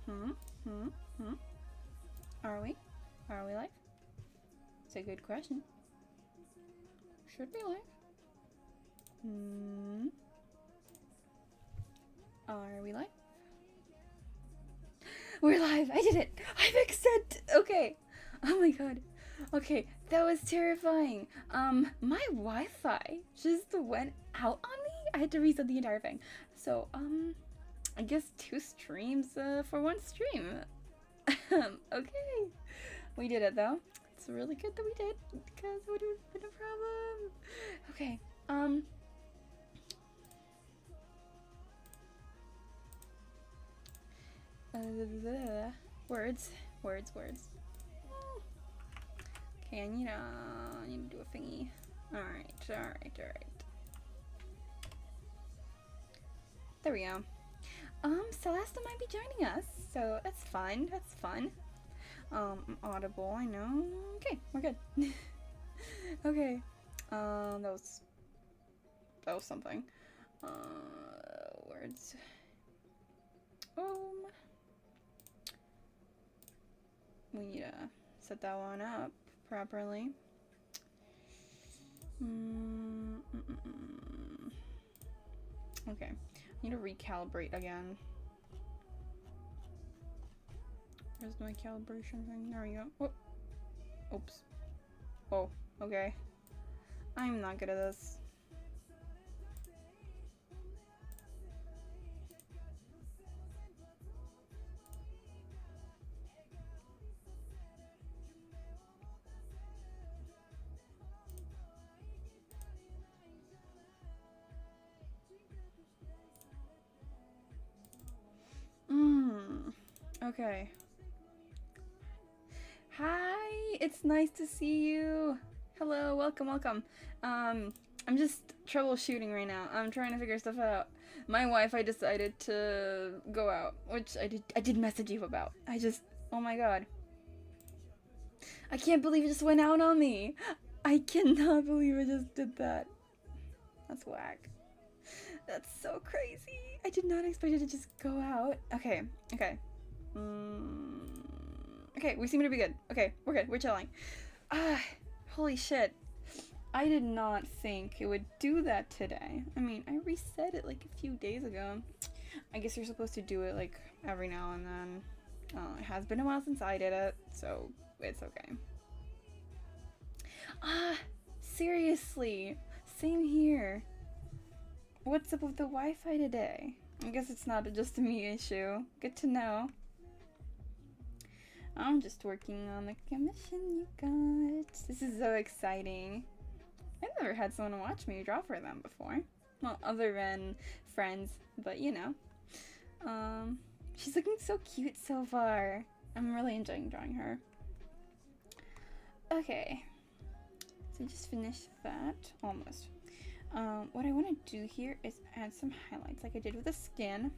Hmm? Hmm? Hmm? Are we? Are we live? It's a good question. Should we live? Hmm? Are we live? We're live! I did it! I fixed it! Okay. Oh my god. Okay, that was terrifying. My Wi-Fi just went out on me. I had to reset the entire thing. So, I guess 2 streams for 1 stream. Okay. We did it though. It's really good that we did because it would have been a problem. Okay. Words. Okay, I need to do a thingy. Alright. There we go. Celesta might be joining us, so that's fun. I'm audible, I know. Okay, we're good. Okay. That was something. Words. We need to set that one up properly. Okay, I need to recalibrate again. Where's my calibration thing? There we go. Oh. Oops. Oh, okay. I'm not good at this. Okay. Hi, it's nice to see you. Hello, welcome. I'm just troubleshooting right now. I'm trying to figure stuff out. My Wi-Fi decided to go out, which I did message you about. Oh my god. I can't believe it just went out on me. I cannot believe I just did that. That's whack. That's so crazy. I did not expect it to just go out. Okay. Okay, we seem to be good. Okay, we're good. We're chilling. Holy shit. I did not think it would do that today. I mean, I reset it like a few days ago. I guess you're supposed to do it like every now and then. It has been a while since I did it, so it's okay. Seriously. Same here. What's up with the Wi-Fi today? I guess it's not just a me issue. Good to know. I'm just working on the commission you got. This is so exciting. I've never had someone watch me draw for them before. Well, other than friends, but you know. She's looking so cute so far. I'm really enjoying drawing her. Okay. So just finished that. Almost. What I want to do here is add some highlights like I did with the skin.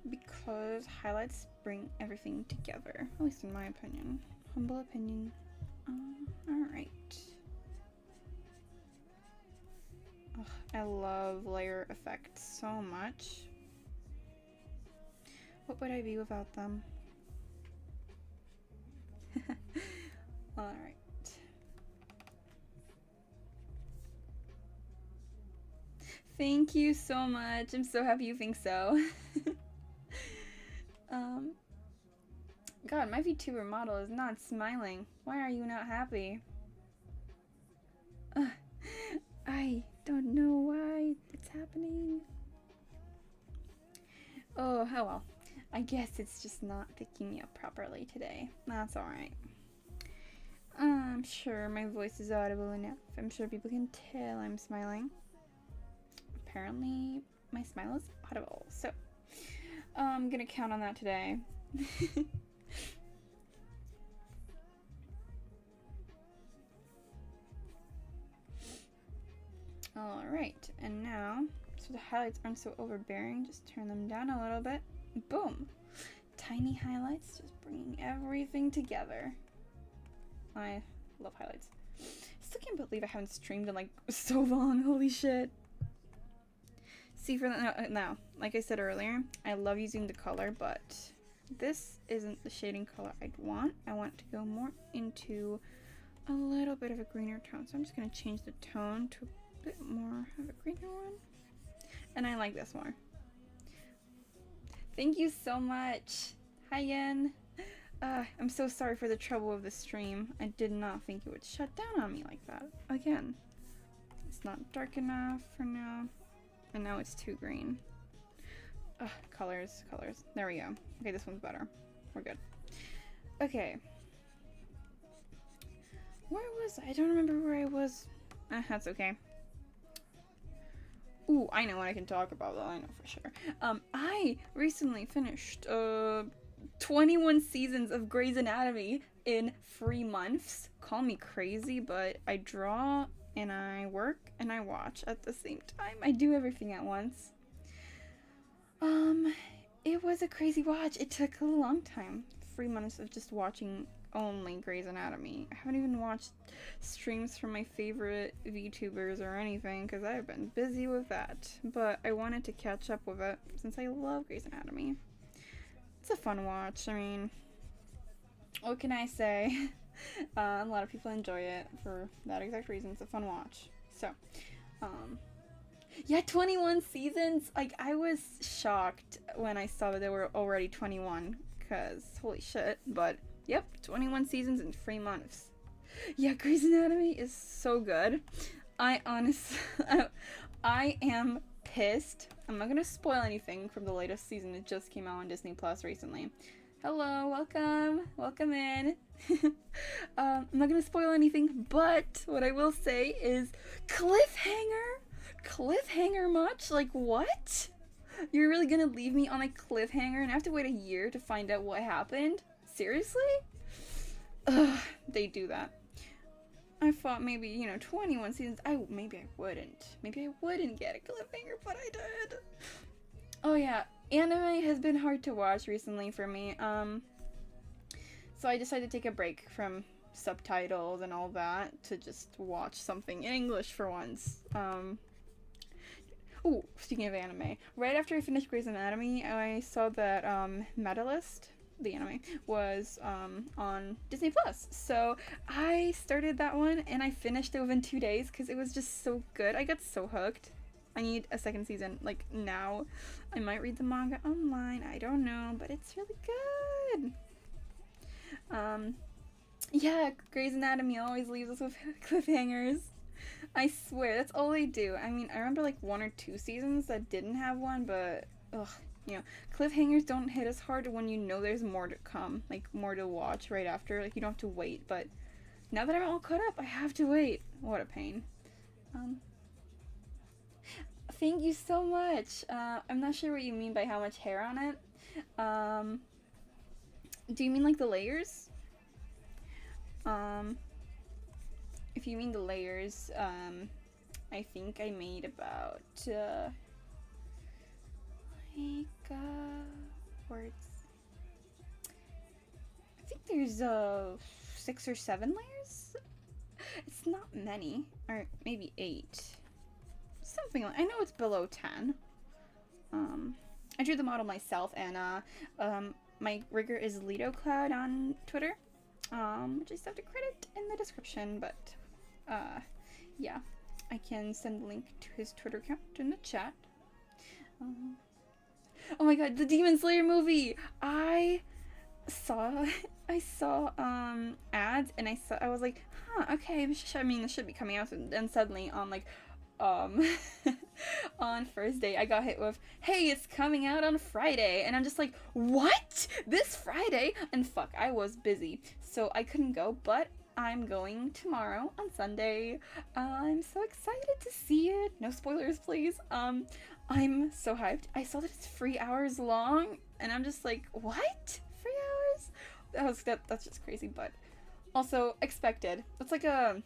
Because highlights bring everything together. At least in my opinion. Humble opinion. Alright. I love layer effects so much. What would I be without them? Alright. Thank you so much. I'm so happy you think so. God, my VTuber model is not smiling. Why are you not happy? I don't know why it's happening. Oh well. I guess it's just not picking me up properly today. That's alright. I'm sure my voice is audible enough. I'm sure people can tell I'm smiling. Apparently, my smile is audible, so I'm gonna count on that today. Alright, and now, so the highlights aren't so overbearing, just turn them down a little bit. Boom! Tiny highlights, just bringing everything together. I love highlights. Still can't believe I haven't streamed in like so long, holy shit. See, for now, like I said earlier, I love using the color, but this isn't the shading color I'd want. I want to go more into a little bit of a greener tone. So I'm just going to change the tone to a bit more of a greener one. And I like this more. Thank you so much. Hi, Yen. I'm so sorry for the trouble of the stream. I did not think it would shut down on me like that. Again, it's not dark enough for now. And now it's too green. Colors. There we go. Okay, this one's better. We're good. Okay. Where was I? I don't remember where I was. That's okay. Ooh, I know what I can talk about though. I know for sure. I recently finished 21 seasons of Grey's Anatomy in 3 months. Call me crazy, but I draw and I work and I watch at the same time. I do everything at once. It was a crazy watch. It took a long time. 3 months of just watching only Grey's Anatomy. I haven't even watched streams from my favorite VTubers or anything because I've been busy with that. But I wanted to catch up with it since I love Grey's Anatomy. It's a fun watch. I mean, what can I say? A lot of people enjoy it for that exact reason. It's a fun watch. So, yeah, 21 seasons. Like, I was shocked when I saw that there were already 21 because holy shit. But yep, 21 seasons in 3 months. Yeah, Grey's Anatomy is so good. I honestly, I am pissed. I'm not gonna spoil anything from the latest season. It just came out on Disney Plus recently. Hello, welcome in. I'm not gonna spoil anything, but what I will say is cliffhanger much? Like, what? You're really gonna leave me on a cliffhanger and I have to wait a year to find out what happened? Seriously? Ugh, they do that. I thought maybe, 21 seasons, maybe I wouldn't get a cliffhanger, but I did. Oh yeah, anime has been hard to watch recently for me, so I decided to take a break from subtitles and all that to just watch something in English for once. Ooh, speaking of anime, right after I finished Grey's Anatomy, I saw that, Medalist, the anime, was on Disney Plus. So I started that one and I finished it within 2 days because it was just so good. I got so hooked. I need a second season, like, now. I might read the manga online, I don't know, but it's really good. Yeah, Grey's Anatomy always leaves us with cliffhangers. I swear, that's all they do. I mean, I remember like 1 or 2 seasons that didn't have one, but ugh. Cliffhangers don't hit as hard when you know there's more to come, like more to watch right after, like you don't have to wait, but now that I'm all caught up, I have to wait. What a pain. Thank you so much. I'm not sure what you mean by how much hair on it. Do you mean like the layers? If you mean the layers, I think I made about, words. I think there's 6 or 7 layers. It's not many, or maybe 8. Something like, I know it's below 10. I drew the model myself, and my rigger is Lido Cloud on Twitter, which I still have to credit in the description, but yeah, I can send the link to his Twitter account in the chat. Oh my god, the Demon Slayer movie! I saw ads and I was like, huh, okay, this should be coming out soon. And suddenly on like on Thursday I got hit with, hey, it's coming out on Friday, and I'm just like, what? This Friday? And fuck, I was busy, so I couldn't go, but I'm going tomorrow on Sunday. I'm so excited to see it. No spoilers, please. I'm so hyped. I saw that it's 3 hours long, and I'm just like, what? 3 hours? That's just crazy, but also expected. It's like a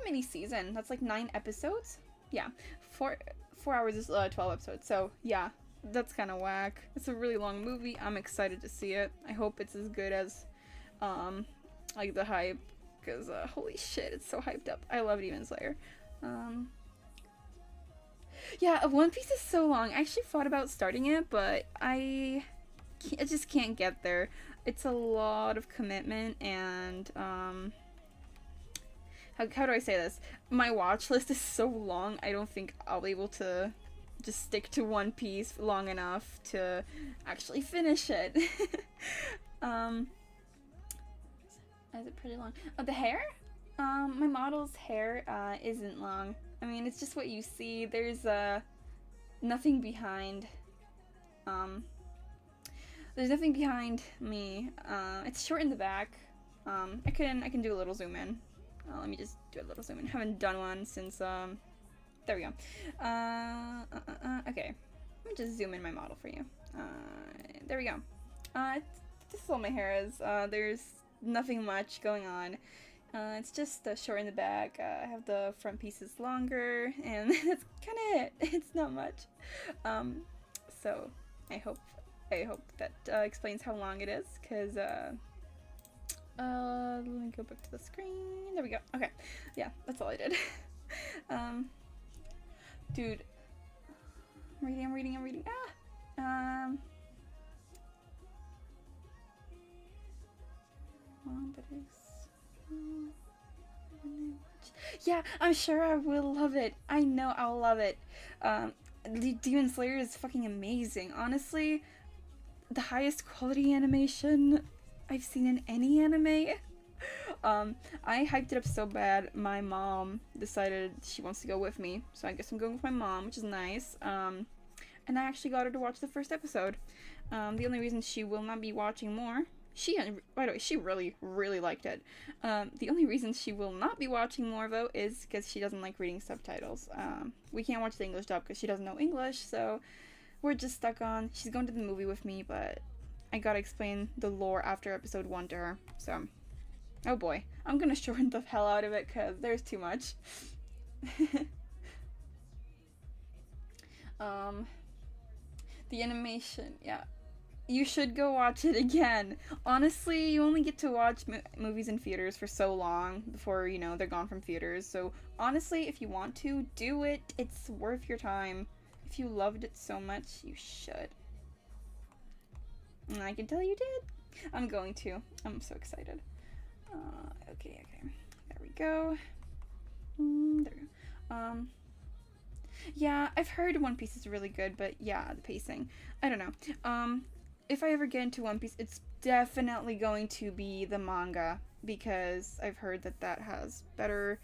mini season. That's like 9 episodes. Yeah, 4 hours is 12 episodes. So yeah, that's kind of whack. It's a really long movie. I'm excited to see it. I hope it's as good as like the hype, because holy shit, it's so hyped up. I love Demon Slayer. Yeah, One Piece is so long. I actually thought about starting it, but I I just can't get there. It's a lot of commitment, and how do I say this? My watch list is so long. I don't think I'll be able to just stick to One Piece long enough to actually finish it. Is it pretty long? Oh, the hair? My model's hair isn't long. I mean, it's just what you see. There's nothing behind. There's nothing behind me. It's short in the back. I can do a little zoom in. Let me just do a little zoom in. Haven't done one since there we go. Okay. Let me just zoom in my model for you. There we go. This is all my hair is. There's nothing much going on. It's just short in the back. I have the front pieces longer, and that's kind of it. It's not much. So I hope that explains how long it is, because let me go back to the screen. There we go. Okay, yeah, that's all I did. Dude, I'm reading. Yeah, I'm sure I will love it. I know I'll love it. Demon Slayer is fucking amazing. Honestly, the highest quality animation I've seen in any anime. I hyped it up so bad, my mom decided she wants to go with me, so I guess I'm going with my mom, which is nice. And I actually got her to watch the first episode. The only reason she will not be watching more, by the way, she really, really liked it. The only reason she will not be watching more, though, is because she doesn't like reading subtitles. We can't watch the English dub because she doesn't know English, so we're just stuck on, she's going to the movie with me, but I gotta explain the lore after episode 1 to her, so, oh boy. I'm gonna shorten the hell out of it, because there's too much. The animation, yeah. You should go watch it again. Honestly, you only get to watch movies in theaters for so long before, you know, they're gone from theaters. So, honestly, if you want to, do it. It's worth your time. If you loved it so much, you should. And I can tell you did. I'm going to. I'm so excited. Okay. There we go. There we go. Yeah, I've heard One Piece is really good, but yeah, the pacing. I don't know. If I ever get into One Piece, it's definitely going to be the manga, because I've heard that has better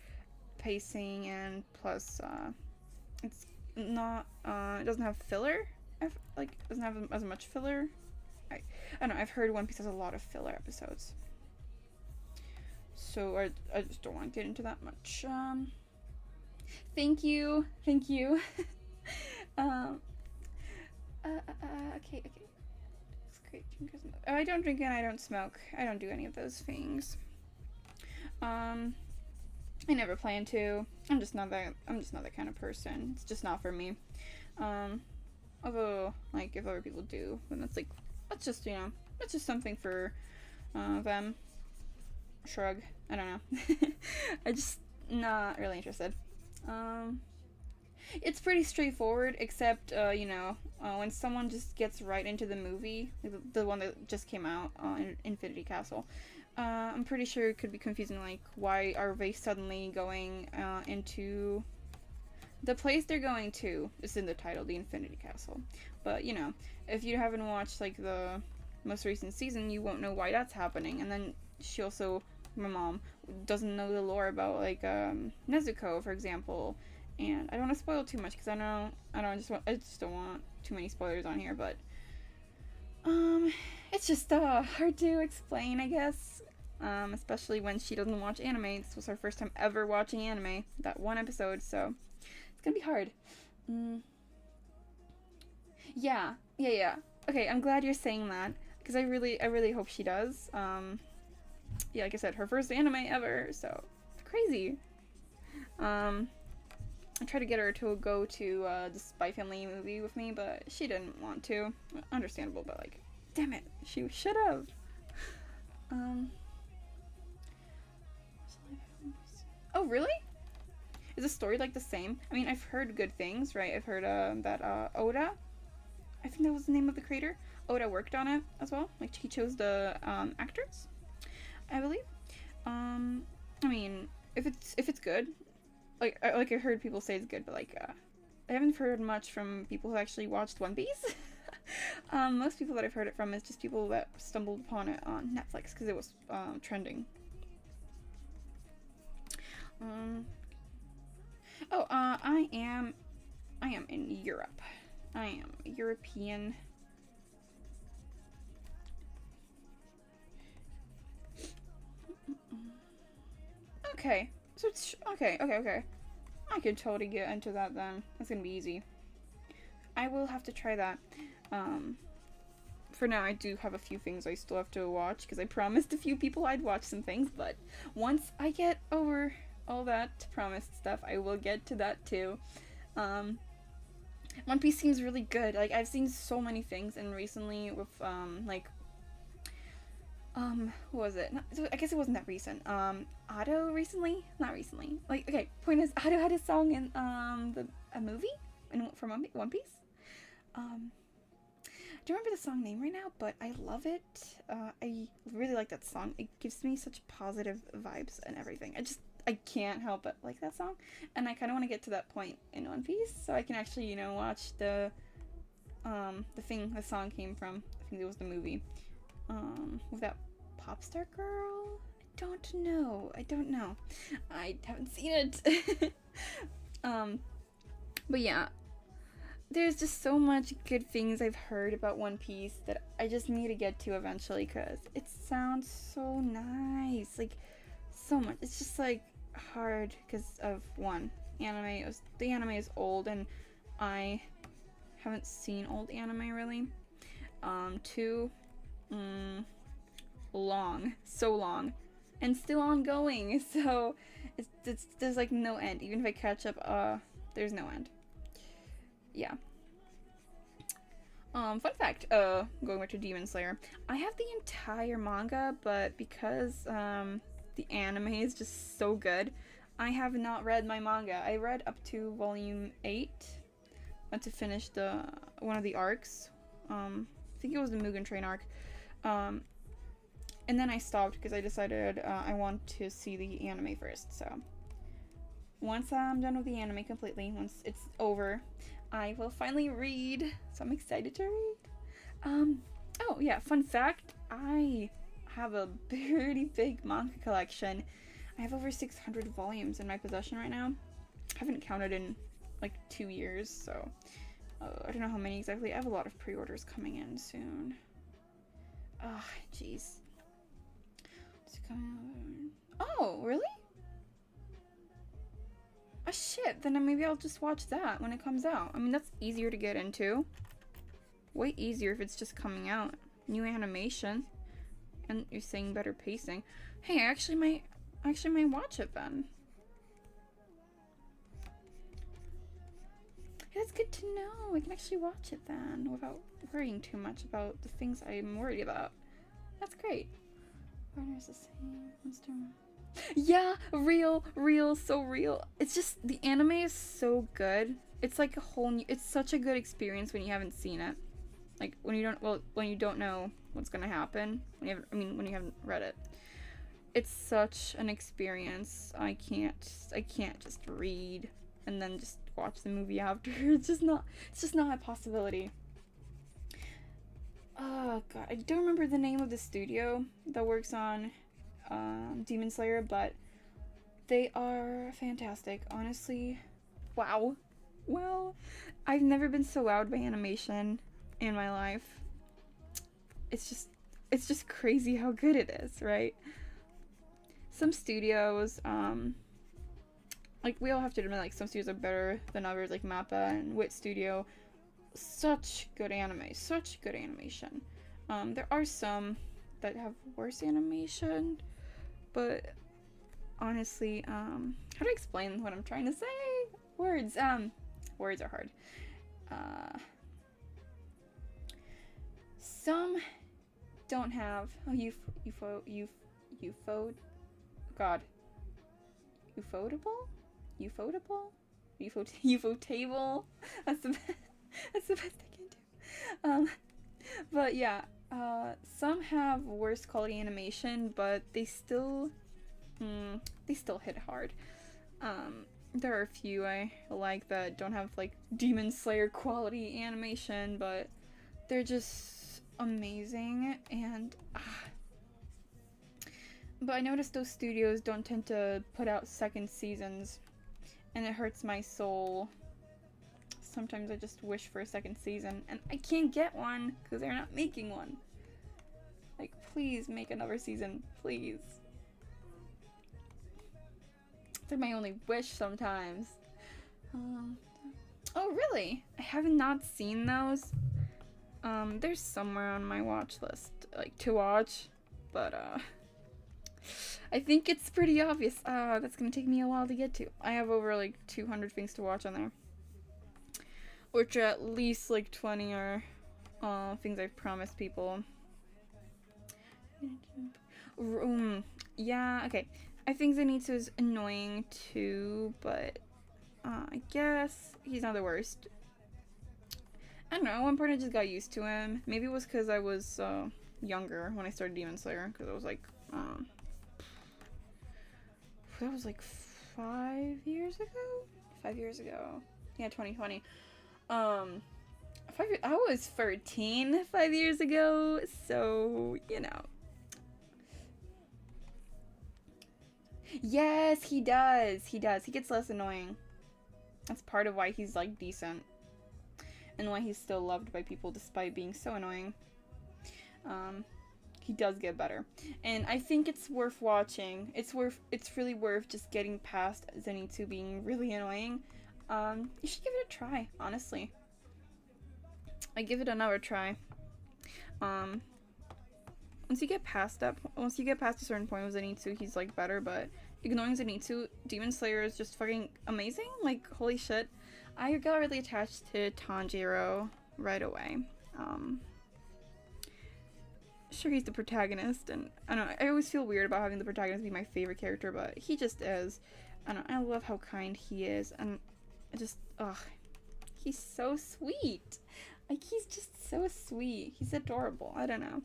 pacing, and plus, it's not, it doesn't have filler. It doesn't have as much filler. I don't know, I've heard One Piece has a lot of filler episodes. So I just don't want to get into that much. Thank you. Okay. It's great. I don't drink and I don't smoke. I don't do any of those things. I never plan to. I'm just not that kind of person. It's just not for me. Although, like, if other people do, then that's just, you know, that's just something for them. Shrug. I don't know. I'm just not really interested. It's pretty straightforward, except, you know, when someone just gets right into the movie, the one that just came out, Infinity Castle, I'm pretty sure it could be confusing, like, why are they suddenly going, into the place they're going to is in the title, the Infinity Castle. But, you know, if you haven't watched, like, the most recent season, you won't know why that's happening. And then she also, my mom, doesn't know the lore about, like, Nezuko, for example. And I don't want to spoil too much, because I just don't want too many spoilers on here, but, it's just, hard to explain, I guess. Especially when she doesn't watch anime. This was her first time ever watching anime, that one episode, so it's gonna be hard. Yeah. Okay, I'm glad you're saying that, because I really hope she does. Yeah, like I said, her first anime ever, so it's crazy. I tried to get her to go to the Spy Family movie with me, but she didn't want to. Understandable, but, like, damn it, she should have. Oh, really? Is the story, like, the same? I mean, I've heard good things, right? I've heard that Oda I think that was the name of the creator. Oda worked on it as well. Like he chose the actors, I believe. I mean, if it's good, like I heard people say it's good, but like I haven't heard much from people who actually watched One Piece. Most people that I've heard it from is just people that stumbled upon it on Netflix because it was trending. I am in Europe. I am European. Okay, so it's okay. I could totally get into that then. That's gonna be easy. I will have to try that. For now, I do have a few things I still have to watch because I promised a few people I'd watch some things, but once I get over all that promised stuff, I will get to that too. One Piece seems really good. Like, I've seen so many things, and recently with, what was it? I guess it wasn't that recent. Otto recently? Not recently. Like, okay, point is, Otto had a song in, a movie? From One Piece? I don't remember the song name right now, but I love it. I really like that song. It gives me such positive vibes and everything. I can't help but like that song. And I kind of want to get to that point in One Piece, so I can actually, you know, watch the thing the song came from. I think it was the movie. With that pop star girl? I don't know. I haven't seen it. But yeah. There's just so much good things I've heard about One Piece that I just need to get to eventually because it sounds so nice. Like, so much. It's just, like, hard because of, one, the anime is old and I haven't seen old anime really. Two, so long, and still ongoing. So, there's, like, no end. Even if I catch up, there's no end. Yeah. Fun fact, going back to Demon Slayer, I have the entire manga, but because, the anime is just so good, I have not read my manga. I read up to volume 8, to finish one of the arcs, I think it was the Mugen Train arc, and then I stopped because I decided, I want to see the anime first, so. Once I'm done with the anime completely, once it's over, I will finally read, so I'm excited to read. Oh yeah, fun fact, I have a pretty big manga collection. I have over 600 volumes in my possession right now. I haven't counted in like 2 years, so I don't know how many exactly. I have a lot of pre-orders coming in soon. Ah, jeez. Oh, really? Oh shit, then maybe I'll just watch that when it comes out. I mean, that's easier to get into. Way easier if it's just coming out. New animation. And you're saying better pacing. Hey, I actually might watch it then. Yeah, that's good to know. I can actually watch it then without worrying too much about the things I'm worried about. That's great. Partner's the same. Monster. Yeah, real, so real. It's just, the anime is so good. It's like a whole new, it's such a good experience when you haven't seen it. Like, when you don't know what's gonna happen. When you haven't read it. It's such an experience. I can't just read and then just watch the movie after. It's just not a possibility. Oh god, I don't remember the name of the studio that works on Demon Slayer, but they are fantastic, honestly. Wow. Well, I've never been so wowed by animation in my life. It's just crazy how good it is, right? Some studios, like, we all have to admit, like, some studios are better than others, like Mappa and Wit Studio. Such good animation. There are some that have worse animation, but honestly, how to explain what I'm trying to say? Words are hard. Some don't have ufotable? Ufotable? That's the best I can do. Yeah, some have worse quality animation, but they still hit hard. There are a few I like that don't have like Demon Slayer quality animation, but they're just amazing. And but I noticed those studios don't tend to put out second seasons, and it hurts my soul. Sometimes I just wish for a second season, and I can't get one because they're not making one. Like, please make another season, please. They're my only wish sometimes. Oh, really? I have not seen those. They're somewhere on my watch list, like, to watch, but, I think it's pretty obvious. That's gonna take me a while to get to. I have over, like, 200 things to watch on there. Which are at least, like, 20 are, things I've promised people. Yeah, okay. I think Zenitsu is annoying too, but I guess he's not the worst. I don't know, at one point I just got used to him. Maybe it was because I was younger when I started Demon Slayer, because I was like, that was like 5 years ago? 5 years ago. Yeah, 2020. I was 13 5 years ago, so, you know. Yes, he does. He does. He gets less annoying. That's part of why he's, like, decent. And why he's still loved by people despite being so annoying. He does get better. And I think it's worth watching. It's really worth just getting past Zenitsu being really annoying. You should give it a try, honestly. I give it another try. Once you get past a certain point with Zenitsu, he's like better, but ignoring Zenitsu, Demon Slayer is just fucking amazing. Like, holy shit. I got really attached to Tanjiro right away. Sure, he's the protagonist, and I don't know, I always feel weird about having the protagonist be my favorite character, but he just is. I don't know, I love how kind he is, and I just, he's so sweet. Like, he's just so sweet. He's adorable. I don't know.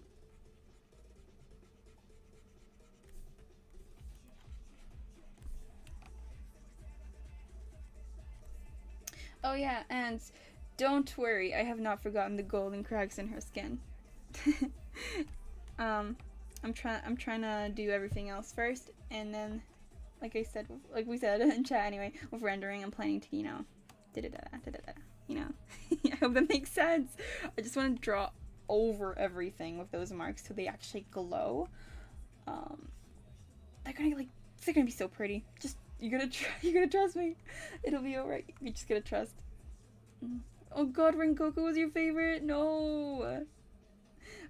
Oh yeah, and don't worry, I have not forgotten the golden cracks in her skin. I'm trying to do everything else first, and then, like we said in chat anyway, with rendering, I'm planning to, you know, you know. I hope that makes sense. I just want to draw over everything with those marks so they actually glow. They're gonna be so pretty. Just, you gotta trust me. It'll be alright. You just gotta trust. Oh god, Rengoku was your favorite? No!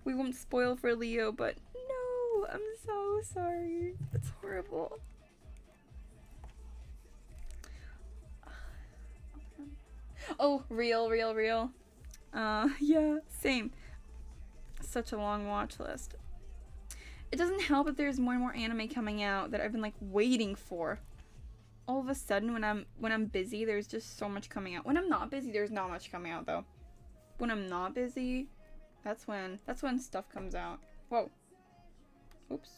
We won't spoil for Leo, but no! I'm so sorry. It's horrible. Oh, real. Yeah, same. Such a long watch list. It doesn't help that there's more and more anime coming out that I've been like waiting for. All of a sudden, when I'm busy, there's just so much coming out. When I'm not busy, there's not much coming out though. When I'm not busy, that's when stuff comes out. Whoa. Oops.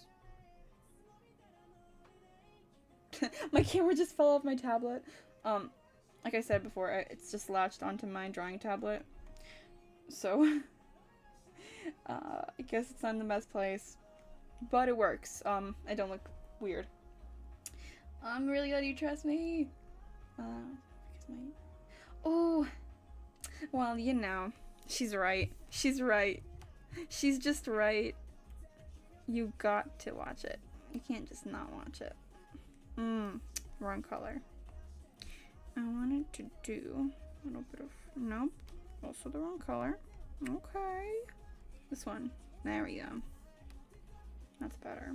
My camera just fell off my tablet. Like I said before, it's just latched onto my drawing tablet. So, I guess it's not in the best place. But it works. I don't look weird. I'm really glad you trust me. Oh, well, you know, she's right. She's right. She's just right. You got to watch it. You can't just not watch it. Wrong color. I wanted to do a little bit of, nope, also the wrong color. Okay. This one. There we go. That's better.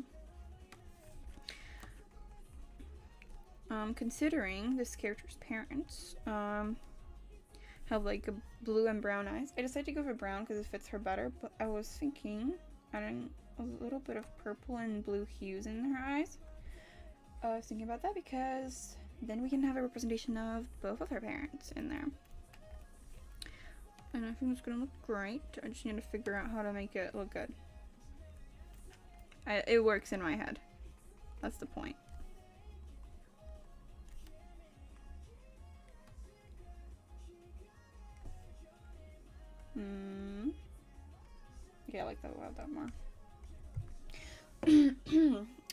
Considering this character's parents have like a blue and brown eyes, I decided to go for brown because it fits her better, but I was thinking adding a little bit of purple and blue hues in her eyes. I was thinking about that because then we can have a representation of both of her parents in there. And I think it's gonna look great. I just need to figure out how to make it look good. It works in my head. That's the point. Yeah, I like that about that more.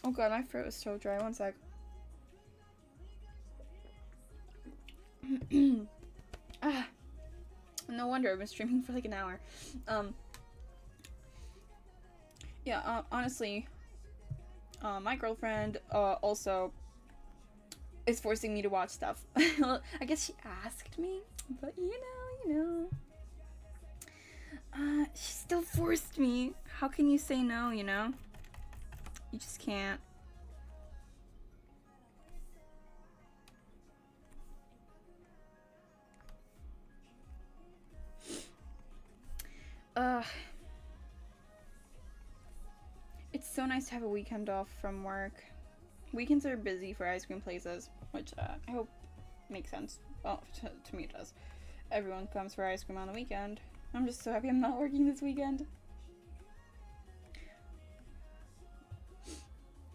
Oh god, my throat is so dry. One sec. No wonder I've been streaming for like an hour. Yeah, honestly, my girlfriend also is forcing me to watch stuff. I guess she asked me, but you know. She still forced me. How can you say no, you know? You just can't. It's so nice to have a weekend off from work. Weekends are busy for ice cream places, which I hope makes sense. Well, to me it does. Everyone comes for ice cream on the weekend. I'm just so happy I'm not working this weekend.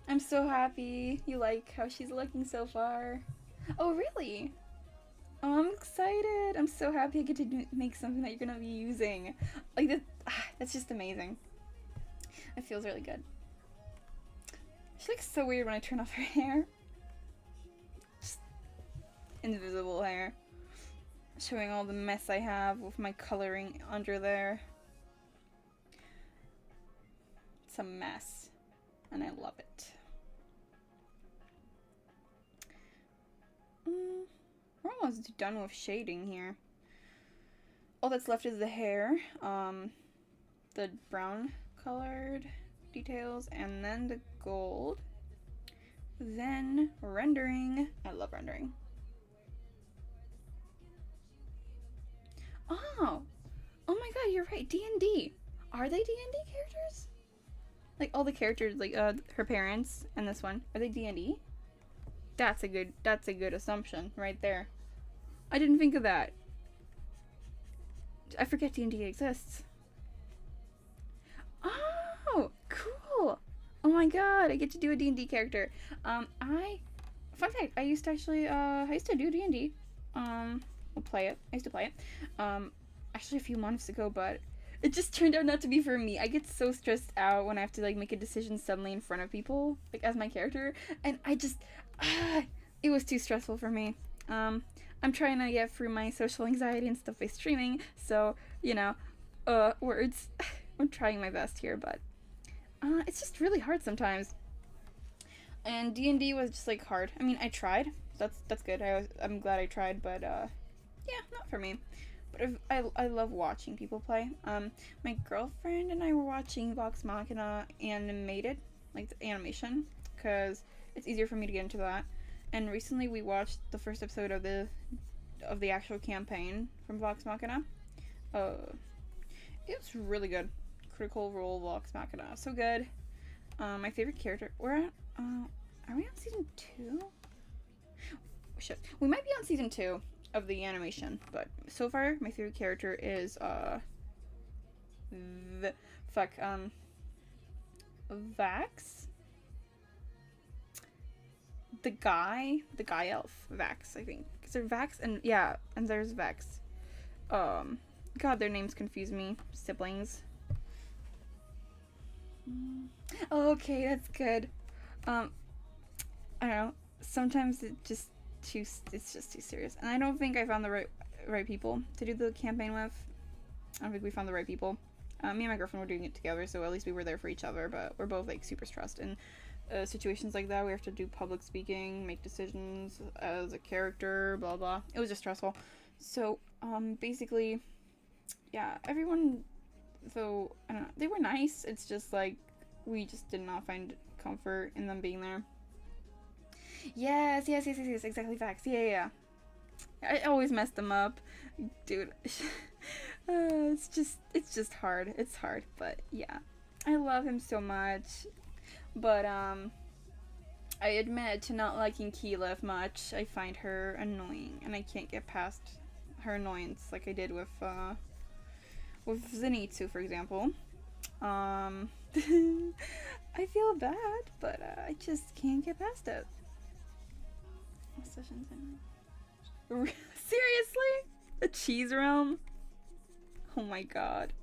I'm so happy you like how she's looking so far. Oh, really? Oh, I'm excited. I'm so happy I get to make something that you're gonna be using. Like, that's just amazing. It feels really good. She looks so weird when I turn off her hair. Just invisible hair. Showing all the mess I have with my coloring under there. It's a mess. And I love it. We're almost done with shading here. All that's left is the hair. The brown colored details, and then the gold. Then rendering. I love rendering. Oh my god, you're right. D&D. Are they D&D characters? Like all the characters, like her parents and this one, are they D&D? That's a good assumption right there. I didn't think of that. I forget D&D exists. Oh, cool. Oh my god, I get to do a D&D character. Fun fact, I used to do D&D. We'll play it. I used to play it. Actually a few months ago, but it just turned out not to be for me. I get so stressed out when I have to like make a decision suddenly in front of people, like as my character, and I just, it was too stressful for me. I'm trying to get through my social anxiety and stuff by streaming, so, you know, words. I'm trying my best here, but it's just really hard sometimes. And D&D was just like hard. I mean, I tried. That's good. I'm glad I tried, but yeah, not for me. But I love watching people play. My girlfriend and I were watching Vox Machina animated, like the animation, because it's easier for me to get into that. And recently we watched the first episode of the actual campaign from Vox Machina. It was really good. Critical Role Vox Machina, so good. My favorite character. Are we on season 2? Shit, we might be on season 2 of the animation, but so far my favorite character is Vax. The guy elf, Vax, I think. Is there Vax? And yeah, and there's Vex. God, their names confuse me. Siblings. Okay, that's good. I don't know. Sometimes it's just too serious, and I don't think I found the right people to do the campaign with. I don't think we found the right people. Me and my girlfriend were doing it together, so at least we were there for each other. But we're both like super stressed in situations like that. We have to do public speaking, make decisions as a character, blah blah. It was just stressful. So basically, yeah, everyone. Though I don't know, they were nice. It's just like we just did not find comfort in them being there. Yes, exactly, facts. Yeah. I always mess them up, dude. It's just hard. It's hard, but yeah, I love him so much. But I admit to not liking Keyleth much. I find her annoying, and I can't get past her annoyance like I did with with Zenitsu, for example. I feel bad, but I just can't get past it. Seriously? A cheese realm? Oh my god.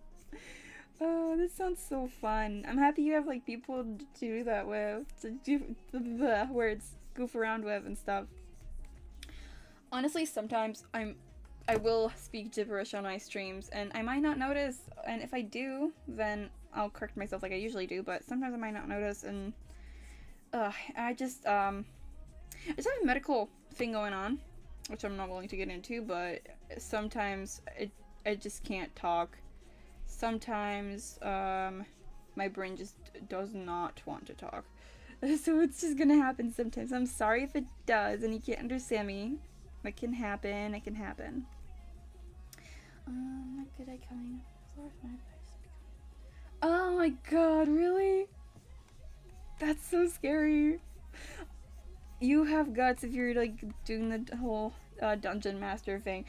Oh, this sounds so fun. I'm happy you have like people to do that with, to do the words, goof around with and stuff. Honestly, sometimes I will speak gibberish on my streams and I might not notice, and if I do, then I'll correct myself like I usually do, but sometimes I might not notice, and I just have a medical thing going on, which I'm not willing to get into, but sometimes I just can't talk. Sometimes my brain just does not want to talk. So it's just gonna happen sometimes. I'm sorry if it does and you can't understand me. It can happen, it can happen. What good I coming? Oh my god, really? That's so scary. You have guts if you're like doing the whole dungeon master thing.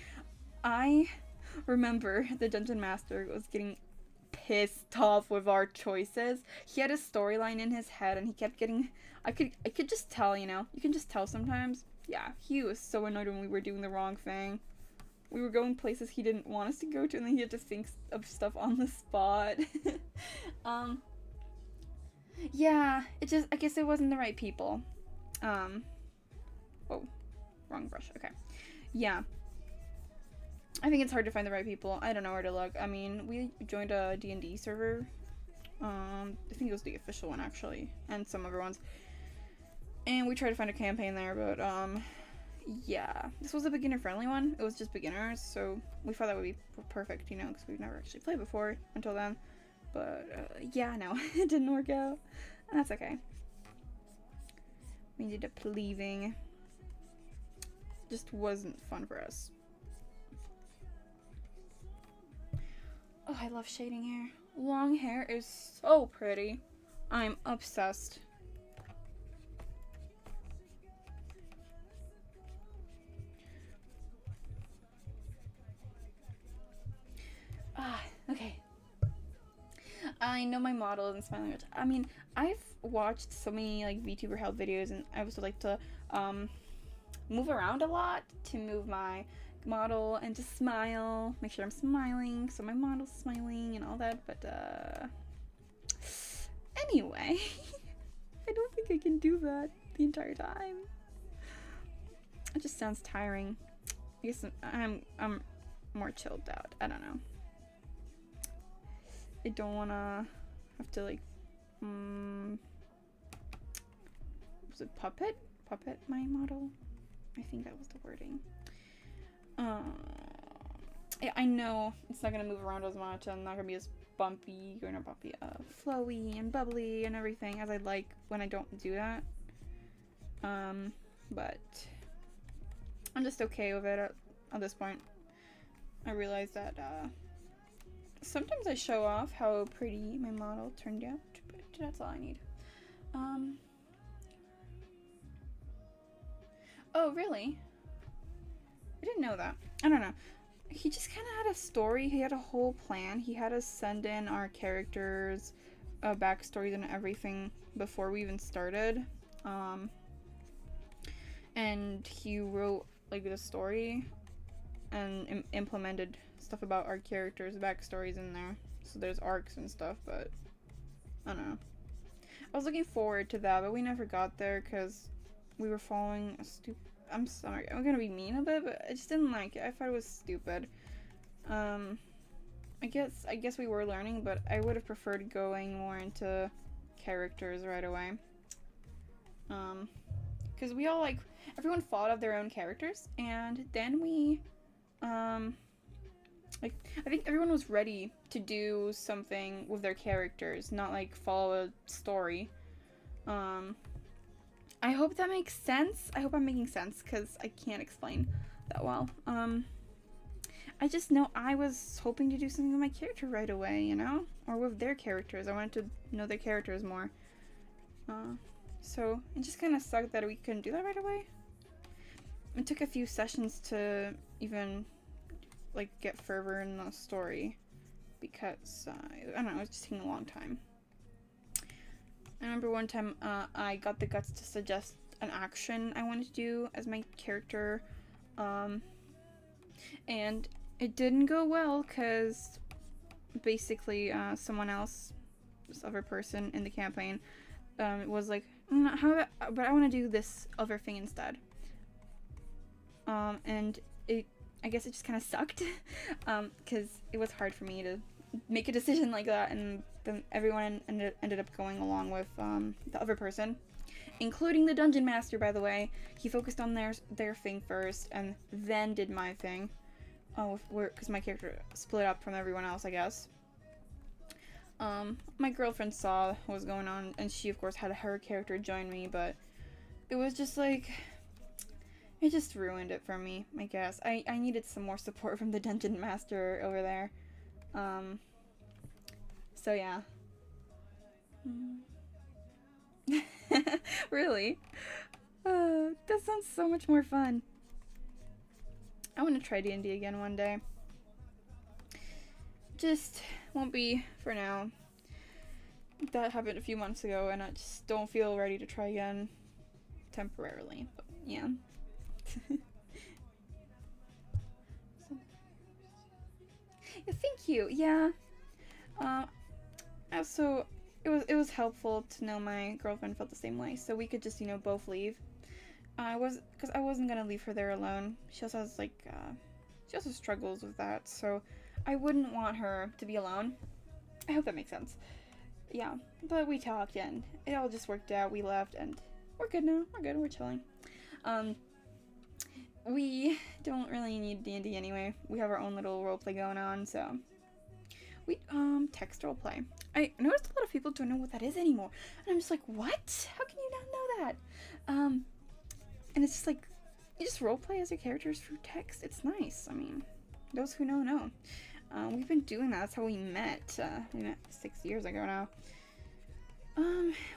I remember the dungeon master was getting pissed off with our choices. He had a storyline in his head and he kept getting, I could just tell, you know, you can just tell sometimes. Yeah, he was so annoyed when we were doing the wrong thing. We were going places he didn't want us to go to and then he had to think of stuff on the spot. Yeah, I guess it wasn't the right people. Oh, wrong brush, okay. Yeah. I think it's hard to find the right people. I don't know where to look. I mean, we joined a D&D server. I think it was the official one, actually. And some other ones. And we tried to find a campaign there, but, yeah. This was a beginner-friendly one. It was just beginners, so we thought that would be perfect, you know, because we've never actually played before until then. But, yeah, no, it didn't work out. That's okay. We ended up leaving. Just wasn't fun for us. Oh, I love shading hair. Long hair is so pretty. I'm obsessed. Okay. I know my model isn't smiling much. I mean, I've watched so many like VTuber help videos, and I also like to move around a lot to move my model and to smile, make sure I'm smiling so my model's smiling and all that, but anyway. I don't think I can do that the entire time. It just sounds tiring. I guess I'm more chilled out. I don't know. I don't wanna have to like was it puppet my model? I think that was the wording. Yeah, I know it's not gonna move around as much and not gonna be as bumpy, or not bumpy, flowy and bubbly and everything as I'd like when I don't do that. But I'm just okay with it at this point. I realize that sometimes I show off how pretty my model turned out, but that's all I need. Oh, really? I didn't know that. I don't know. He just kind of had a story. He had a whole plan. He had us send in our characters' backstories and everything before we even started. And he wrote like the story and implemented stuff about our characters' backstories in there. So there's arcs and stuff, but I don't know. I was looking forward to that, but we never got there because we were following a stupid... I'm sorry, I'm gonna be mean a bit, but I just didn't like it. I thought it was stupid. I guess we were learning, but I would have preferred going more into characters right away. Because we all, like, everyone thought of their own characters, and then we, like, I think everyone was ready to do something with their characters, not, like, follow a story. I hope that makes sense. I hope I'm making sense, because I can't explain that well. I just know I was hoping to do something with my character right away, you know? Or with their characters. I wanted to know their characters more. So it just kind of sucked that we couldn't do that right away. It took a few sessions to even, like, get further in the story. because I don't know, it was just taking a long time. I remember one time I got the guts to suggest an action I wanted to do as my character, and it didn't go well because basically someone else, this other person in the campaign, was like, but I want to do this other thing instead. And I guess it just kind of sucked, because it was hard for me to make a decision like that, and then everyone ended up going along with the other person, including the dungeon master, by the way. He focused on their thing first, and then did my thing, because my character split up from everyone else, I guess. My girlfriend saw what was going on, and she, of course, had her character join me, but it was just like, it just ruined it for me, I guess. I needed some more support from the dungeon master over there. So yeah. Really? That sounds so much more fun. I want to try D&D again one day. Just won't be for now. That happened a few months ago, and I just don't feel ready to try again temporarily. But yeah. Yeah, thank you. Yeah. Also, it was helpful to know my girlfriend felt the same way, so we could just, you know, both leave. Because I wasn't gonna leave her there alone. She also has like she also struggles with that, so I wouldn't want her to be alone. I hope that makes sense. Yeah, but we talked and it all just worked out. We left and we're good now. We're good. We're chilling. We don't really need D&D anyway. We have our own little roleplay going on, so we text roleplay. I noticed a lot of people don't know what that is anymore, and I'm just like, what? How can you not know that? And it's just like, you just roleplay as your characters through text. It's nice. I mean, those who know know. We've been doing that. That's how we met. We met 6 years ago now.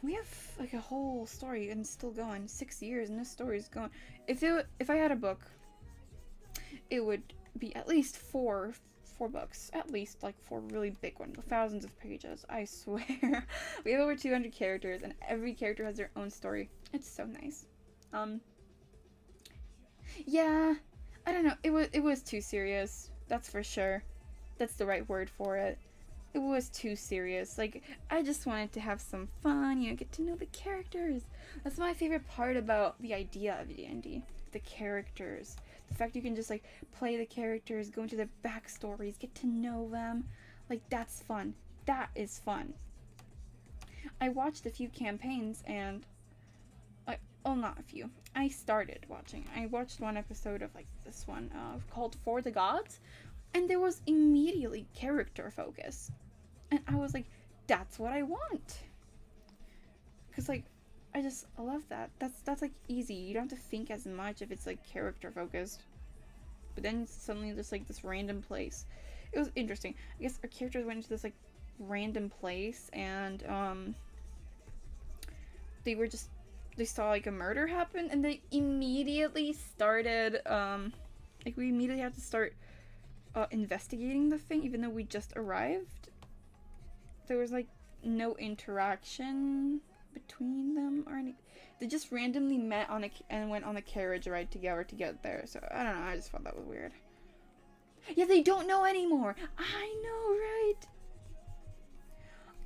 We have like a whole story and it's still going. 6 years and this story is going. If I had a book, it would be at least four books. At least like 4 really big ones with thousands of pages. I swear. We have over 200 characters and every character has their own story. It's so nice. Yeah, I don't know. It was too serious. That's for sure. That's the right word for it. It was too serious. Like, I just wanted to have some fun, you know, get to know the characters. That's my favorite part about the idea of D&D. The characters. The fact you can just, like, play the characters, go into their backstories, get to know them. Like, that's fun. That is fun. I watched a few campaigns and... well, not a few. I started watching. I watched one episode of, like, this one called For the Gods. And there was immediately character focus. And I was like, that's what I want. Because, like, I love that. That's like, easy. You don't have to think as much if it's, like, character focused. But then suddenly there's, like, this random place. It was interesting. I guess our characters went into this, like, random place. And, they saw, like, a murder happen. And they immediately started, like, we immediately had to start... investigating the thing, even though we just arrived. There was like no interaction between them or anything. They just randomly met and went on a carriage ride together to get there. So I don't know. I just thought that was weird. Yeah, they don't know anymore. I know, right?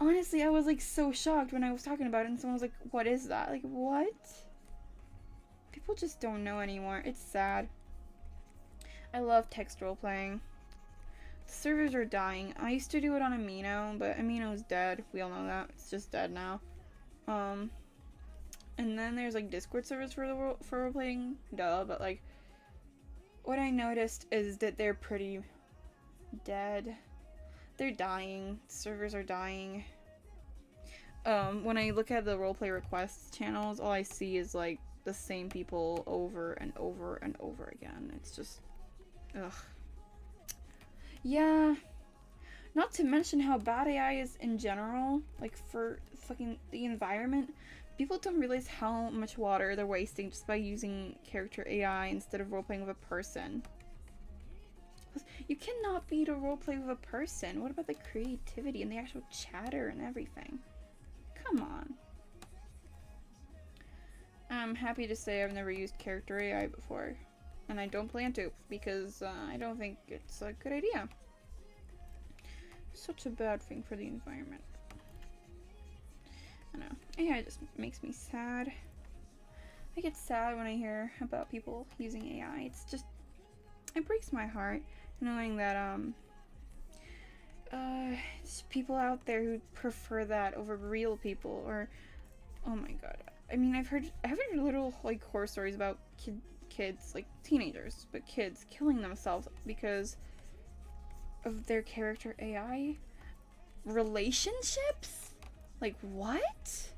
Honestly, I was like so shocked when I was talking about it, and someone was like, "What is that? Like, what?" People just don't know anymore. It's sad. I love text role playing. Servers are dying. I used to do it on Amino, but Amino's dead. We all know that. It's just dead now. And then there's like Discord servers for role-playing. Duh, but like what I noticed is that they're pretty dead. They're dying. Servers are dying. When I look at the roleplay requests channels, all I see is like the same people over and over and over again. It's just ugh. Yeah. Not to mention how bad AI is in general, like for fucking the environment. People don't realize how much water they're wasting just by using character AI instead of role-playing with a person. You cannot beat a roleplay with a person. What about the creativity and the actual chatter and everything? Come on. I'm happy to say I've never used character AI before. And I don't plan to, because I don't think it's a good idea. Such a bad thing for the environment. I know. AI just makes me sad. I get sad when I hear about people using AI. It's just, it breaks my heart knowing that there's people out there who prefer that over real people, or oh my god. I mean, I've heard little like horror stories about kids, like teenagers, but kids killing themselves because of their character AI relationships? Like, what?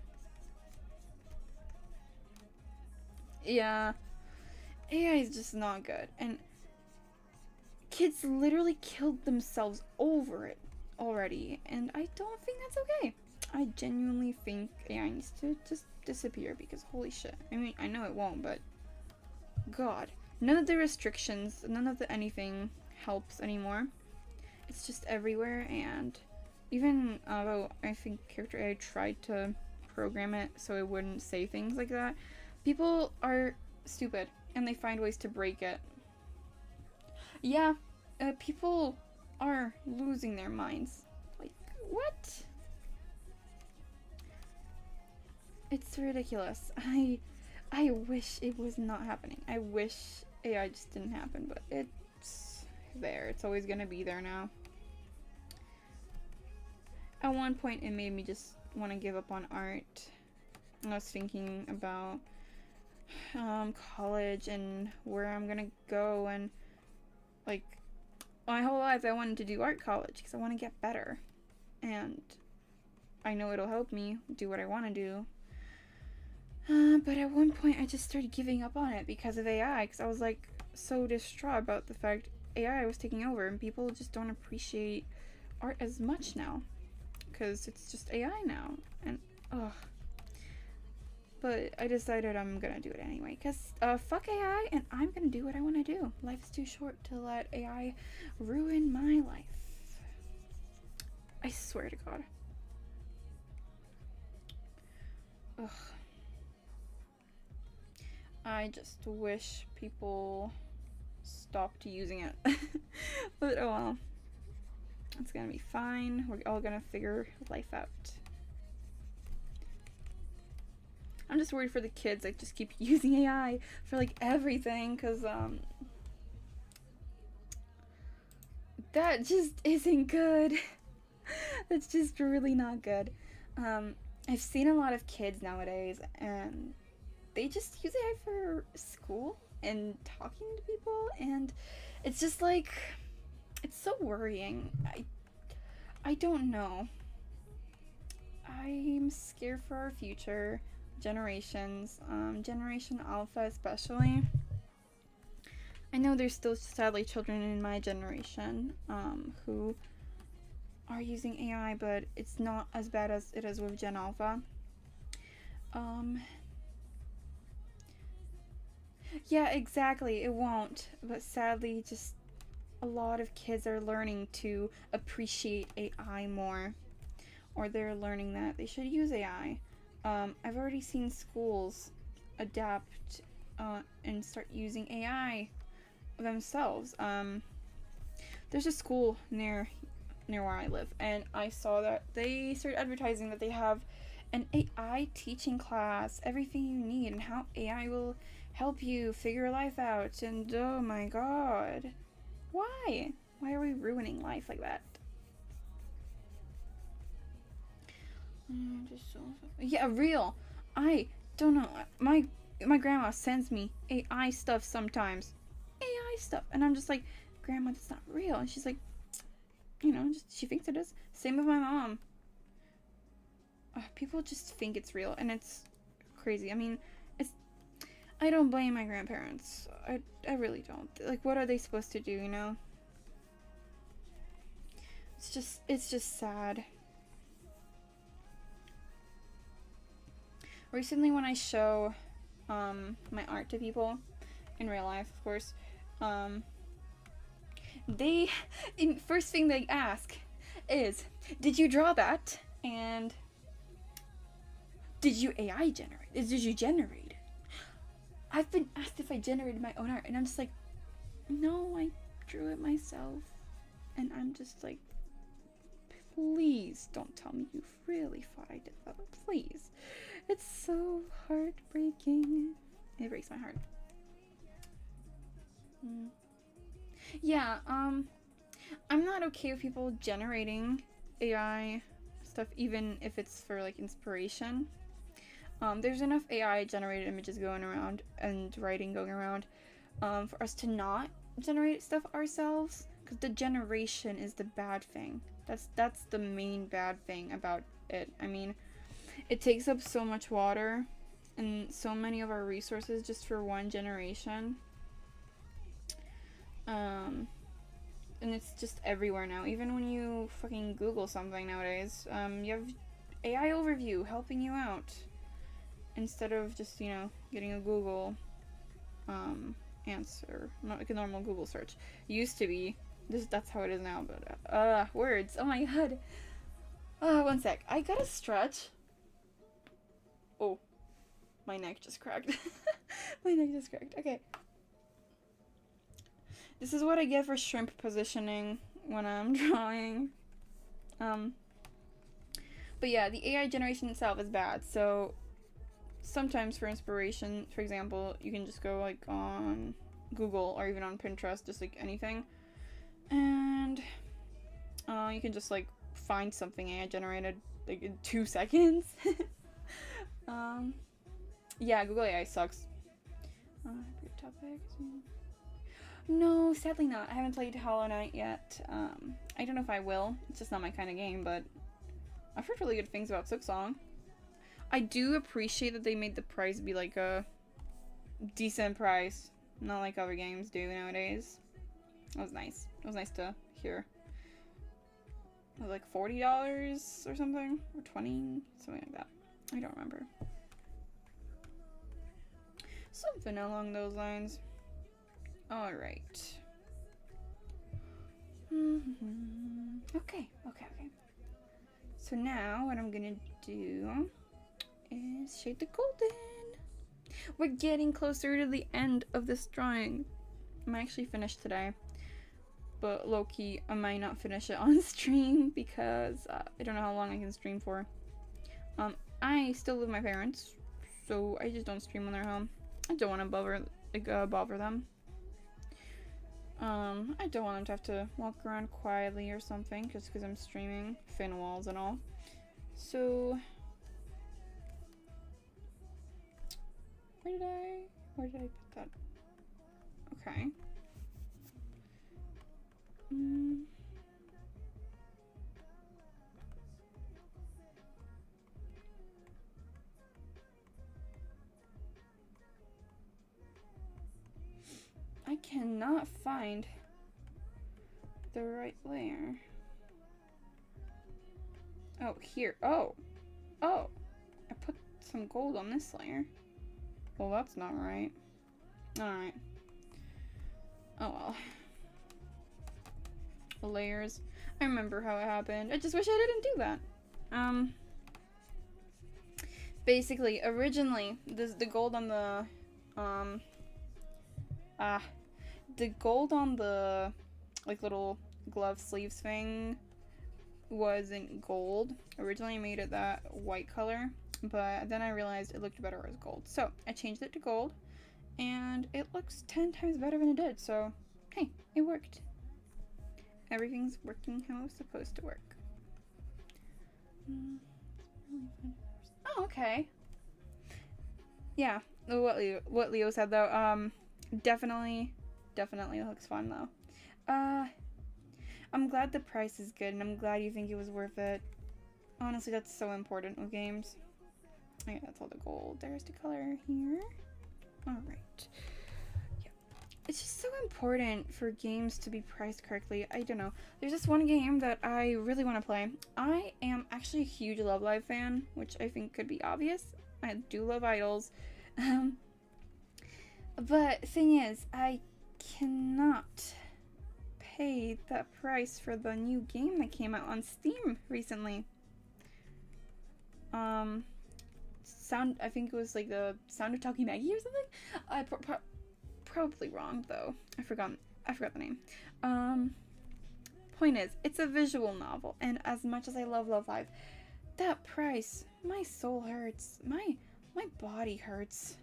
Yeah. AI is just not good. And kids literally killed themselves over it already. And I don't think that's okay. I genuinely think AI needs to just disappear because holy shit. I mean, I know it won't, but god. None of the restrictions, none of the anything helps anymore. It's just everywhere, and even though I think character AI tried to program it so it wouldn't say things like that, people are stupid and they find ways to break it. Yeah, people are losing their minds. Like, what? It's ridiculous. I wish it was not happening. I wish AI just didn't happen, but it's there. It's always gonna be there now. At one point, it made me just want to give up on art. I was thinking about college and where I'm gonna go, and like my whole life I wanted to do art college because I want to get better, and I know it'll help me do what I want to do. But at one point, I just started giving up on it because of AI, because I was like so distraught about the fact AI was taking over and people just don't appreciate art as much now because it's just AI now, and ugh. But I decided I'm gonna do it anyway because fuck AI, and I'm gonna do what I want to do. Life is too short to let AI ruin my life. I swear to God. Ugh. I just wish people stopped using it. But oh well. It's gonna be fine. We're all gonna figure life out. I'm just worried for the kids that just keep using AI for like everything, because that just isn't good. That's just really not good. I've seen a lot of kids nowadays and they just use AI for school and talking to people, and it's just like, it's so worrying. I don't know. I'm scared for our future generations, Generation Alpha especially. I know there's still sadly children in my generation who are using AI, but it's not as bad as it is with Gen Alpha. Yeah, exactly, it won't, but sadly just a lot of kids are learning to appreciate AI more, or they're learning that they should use AI. I've already seen schools adapt and start using AI themselves. There's a school near where I live, and I saw that they started advertising that they have an AI teaching class, everything you need, and how AI will help you figure life out. And oh my god, why are we ruining life like that? Yeah, real. I don't know. My grandma sends me AI stuff sometimes. AI stuff, and I'm just like, Grandma, that's not real. And she's like, you know, just, she thinks it is. Same with my mom. People just think it's real, and it's crazy. I mean, I don't blame my grandparents. I really don't. Like, what are they supposed to do, you know? It's just sad. Recently, when I show my art to people in real life, of course, They, first thing they ask is, did you draw that? And did you AI generate? Did you generate it? I've been asked if I generated my own art, and I'm just like, no, I drew it myself. And I'm just like, please don't tell me you really thought I did that. Please. It's so heartbreaking. It breaks my heart. Yeah, I'm not okay with people generating AI stuff, even if it's for like inspiration. There's enough AI generated images going around and writing going around for us to not generate stuff ourselves, because the generation is the bad thing. That's the main bad thing about it. I mean, it takes up so much water and so many of our resources just for one generation. And it's just everywhere now. Even when you fucking Google something nowadays, you have AI overview helping you out instead of just, you know, getting a Google answer, not like a normal Google search. It used to be. That's how it is now. But words. Oh my god. One sec. I gotta stretch. Oh, my neck just cracked. My neck just cracked. Okay. This is what I get for shrimp positioning when I'm drawing. But yeah, the AI generation itself is bad. So sometimes for inspiration, for example, you can just go like on Google or even on Pinterest, just like anything. And you can just like find something AI generated like in 2 seconds. Yeah, Google AI sucks. No, sadly not. I haven't played Hollow Knight yet. I don't know if I will. It's just not my kind of game, but I've heard really good things about Silksong. I do appreciate that they made the price be like a decent price, not like other games do nowadays. That was nice. It was nice to hear. It was like $40 or something, or 20, something like that. I don't remember. Something along those lines. Alright. Okay. So now what I'm gonna do is shade the golden. We're getting closer to the end of this drawing. I'm actually finished today. But low-key, I might not finish it on stream because I don't know how long I can stream for. I still live with my parents, so I just don't stream when they're home. I don't want to bother them. I don't want them to have to walk around quietly or something just because I'm streaming, thin walls and all. So where did I put that? Okay. I cannot find the right layer. Oh, here. Oh, I put some gold on this layer. Well, that's not right. Alright. Oh well. Layers. I remember how it happened. I just wish I didn't do that. Basically, originally, the gold on the, the gold on the, like, little glove sleeves thing wasn't gold. Originally I made it that white color, but then I realized it looked better as gold. So I changed it to gold, and it looks 10 times better than it did, so hey, it worked. Everything's working how it's supposed to work. Oh, okay. Yeah, what Leo said though, definitely looks fun though. I'm glad the price is good, and I'm glad you think it was worth it. Honestly, that's so important with games. Okay, that's all the gold. There's the color here. Alright. Yeah. It's just so important for games to be priced correctly. I don't know. There's this one game that I really want to play. I am actually a huge Love Live fan, which I think could be obvious. I do love idols. But thing is, I cannot pay that price for the new game that came out on Steam recently. I think it was like the Sound of Talking Maggie or something. Probably wrong though. I forgot the name. Point is, it's a visual novel, and as much as I love Love Live, that price, my soul hurts. My body hurts.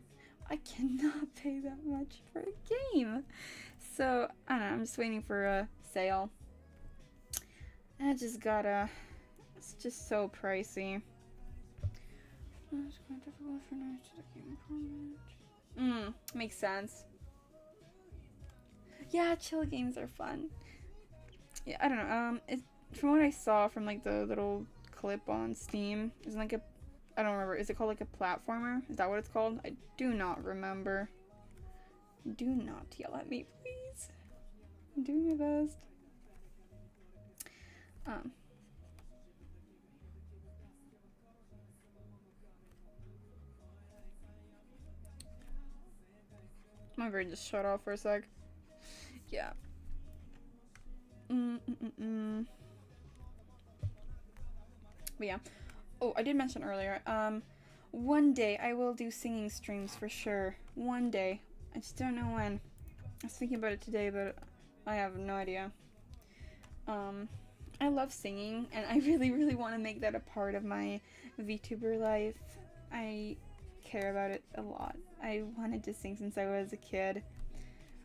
I cannot pay that much for a game. So, I don't know, I'm just waiting for a sale. And it's just so pricey. Makes sense. Yeah, chill games are fun. Yeah, I don't know, from what I saw from like the little clip on Steam, it's like I don't remember, is it called like a platformer? Is that what it's called? I do not remember. Do not yell at me, please. I'm doing my best. My brain just shut off for a sec. Yeah. But yeah. Oh, I did mention earlier, one day I will do singing streams for sure. One day. I just don't know when. I was thinking about it today, but I have no idea. I love singing, and I really, really want to make that a part of my VTuber life. I care about it a lot. I wanted to sing since I was a kid.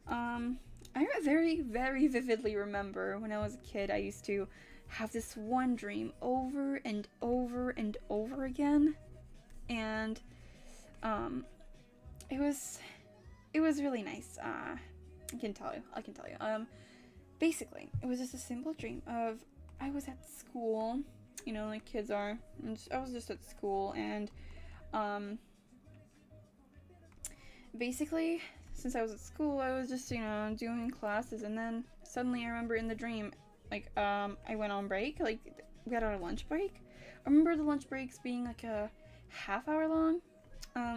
I very, very vividly remember when I was a kid, I used to have this one dream over and over and over again, and it was really nice. I can tell you. Basically, it was just a simple dream of I was at school, you know, like kids are. I was just at school, and basically, since I was at school, I was just, you know, doing classes, and then suddenly I remember in the dream, like, I went on break, like, we got a lunch break. I remember the lunch breaks being like a half hour long.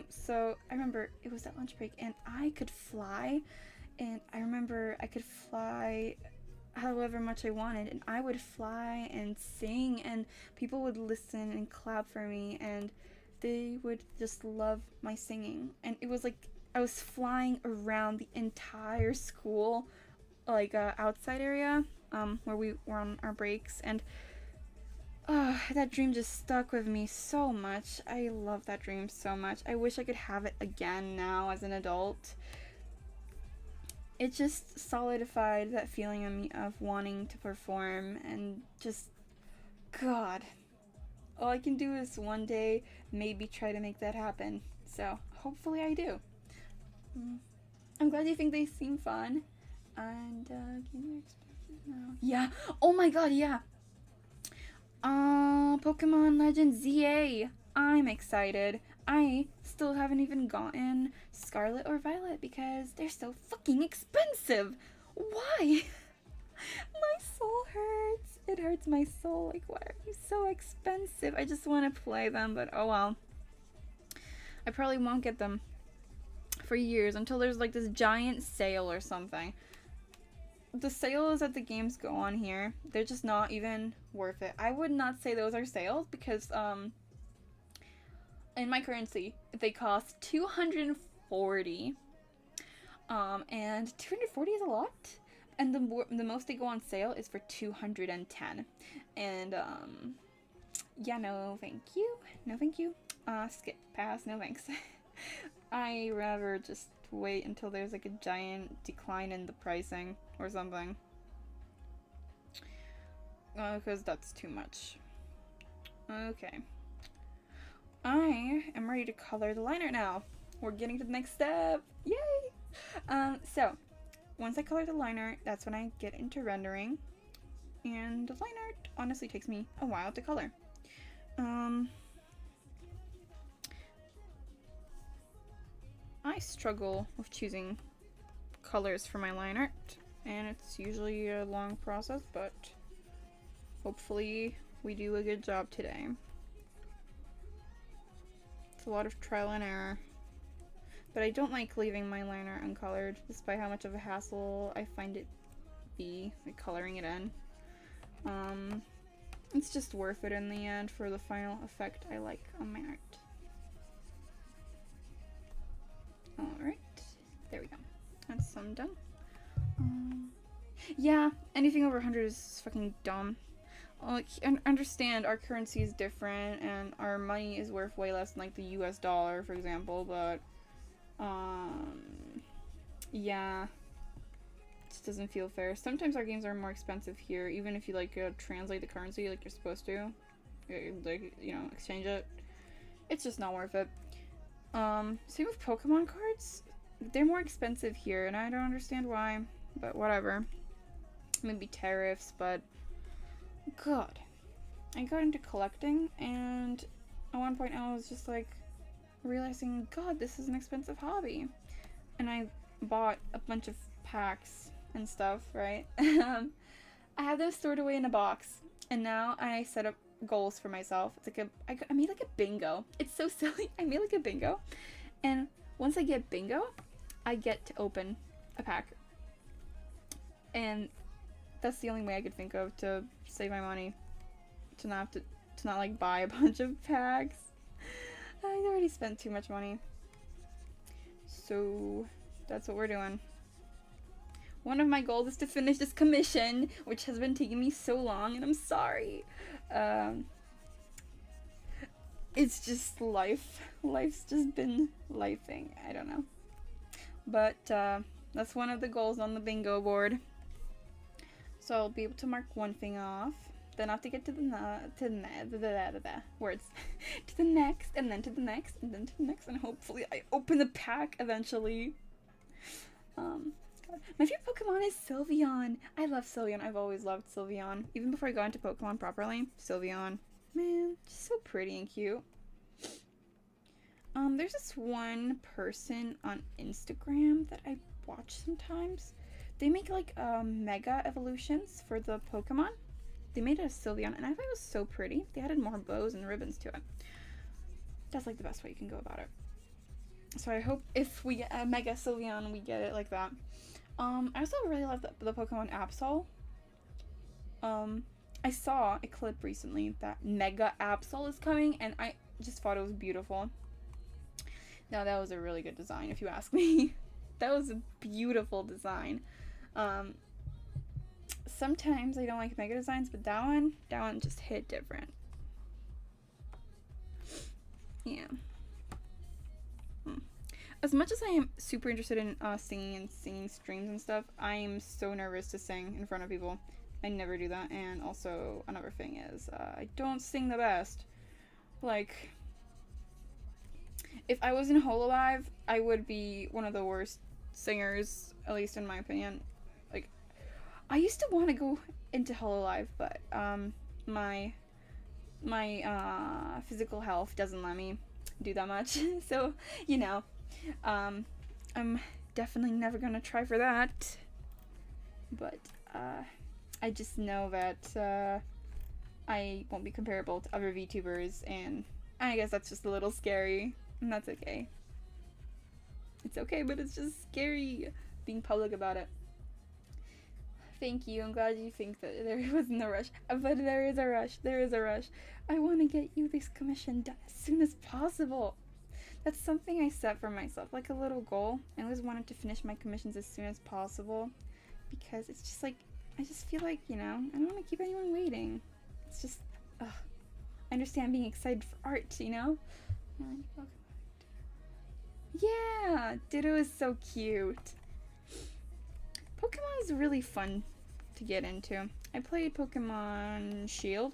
So I remember it was that lunch break, and I could fly, and I remember I could fly however much I wanted, and I would fly and sing, and people would listen and clap for me, and they would just love my singing. And it was like I was flying around the entire school, like outside area, where we were on our breaks, and that dream just stuck with me so much. I love that dream so much. I wish I could have it again now as an adult. It just solidified that feeling in me of wanting to perform, and just, God, all I can do is one day maybe try to make that happen. So hopefully I do. I'm glad you think they seem fun. And can you expect it now? Yeah. Oh my God, yeah. Pokemon Legends ZA. I'm excited. I still haven't even gotten Scarlet or Violet because they're so fucking expensive. Why? My soul hurts. It hurts my soul. Like, why are you so expensive? I just want to play them, but oh well. I probably won't get them for years until there's like this giant sale or something. The sales that the games go on here, they're just not even worth it. I would not say those are sales because in my currency they cost 240, and 240 is a lot, and the most they go on sale is for 210, and yeah, no thank you, skip, pass, no thanks. I rather just wait until there's like a giant decline in the pricing or something, because that's too much. Okay, I am ready to color the liner now. We're getting to the next step. Yay! So once I color the liner, that's when I get into rendering, and the line art honestly takes me a while to color. I struggle with choosing colors for my line art, and it's usually a long process, but hopefully we do a good job today. It's a lot of trial and error, but I don't like leaving my liner uncolored, despite how much of a hassle I find it be like coloring it in. It's just worth it in the end for the final effect I like on my art. Alright, there we go. That's some done. Yeah, anything over 100 is fucking dumb. Like, understand our currency is different and our money is worth way less than like the US dollar, for example, but yeah, it just doesn't feel fair. Sometimes our games are more expensive here, even if you like translate the currency like you're supposed to, like, you know, exchange it. It's just not worth it. Same with Pokemon cards. They're more expensive here, and I don't understand why, but whatever. Maybe tariffs, but God, I got into collecting, and at one point I was just like realizing, God, this is an expensive hobby, and I bought a bunch of packs and stuff, right? I had them stored away in a box, and now I set up goals for myself. It's like I made like a bingo. It's so silly. I made like a bingo, and once I get bingo, I get to open a pack, and that's the only way I could think of to save my money, to not like buy a bunch of packs. I already spent too much money, so that's what we're doing. One of my goals is to finish this commission, which has been taking me so long, and I'm sorry. It's just life. Life's just been lifing. I don't know. But that's one of the goals on the bingo board. So I'll be able to mark one thing off. Then I have to get to the words to the next, and then to the next, and then to the next, and hopefully I open the pack eventually. God. My favorite Pokemon is Sylveon. I love Sylveon. I've always loved Sylveon. Even before I got into Pokemon properly, Sylveon. Man, just so pretty and cute. There's this one person on Instagram that I watch sometimes. They make like mega evolutions for the Pokemon. They made it a Sylveon, and I thought it was so pretty. They added more bows and ribbons to it. That's like the best way you can go about it. So I hope if we get a mega Sylveon, we get it like that. I also really love the Pokemon Absol. I saw a clip recently that Mega Absol is coming, and I just thought it was beautiful. Now that was a really good design, if you ask me. That was a beautiful design. Sometimes I don't like Mega designs, but that one just hit different. Yeah. As much as I am super interested in singing and singing streams and stuff, I am so nervous to sing in front of people. I never do that. And also, another thing is, I don't sing the best. Like, if I was in Hololive, I would be one of the worst singers, at least in my opinion. Like, I used to want to go into Hololive, but my physical health doesn't let me do that much. So, you know, I'm definitely never gonna try for that. But I just know that I won't be comparable to other VTubers, and I guess that's just a little scary, and that's okay. It's okay, but it's just scary being public about it. Thank you. I'm glad you think that there wasn't a rush. But there is a rush. There is a rush. I want to get you this commission done as soon as possible. That's something I set for myself, like a little goal. I always wanted to finish my commissions as soon as possible, because it's just like, I just feel like, you know, I don't want to keep anyone waiting. It's just, I understand being excited for art, you know? Yeah, Ditto is so cute. Pokemon is really fun to get into. I played Pokemon Shield,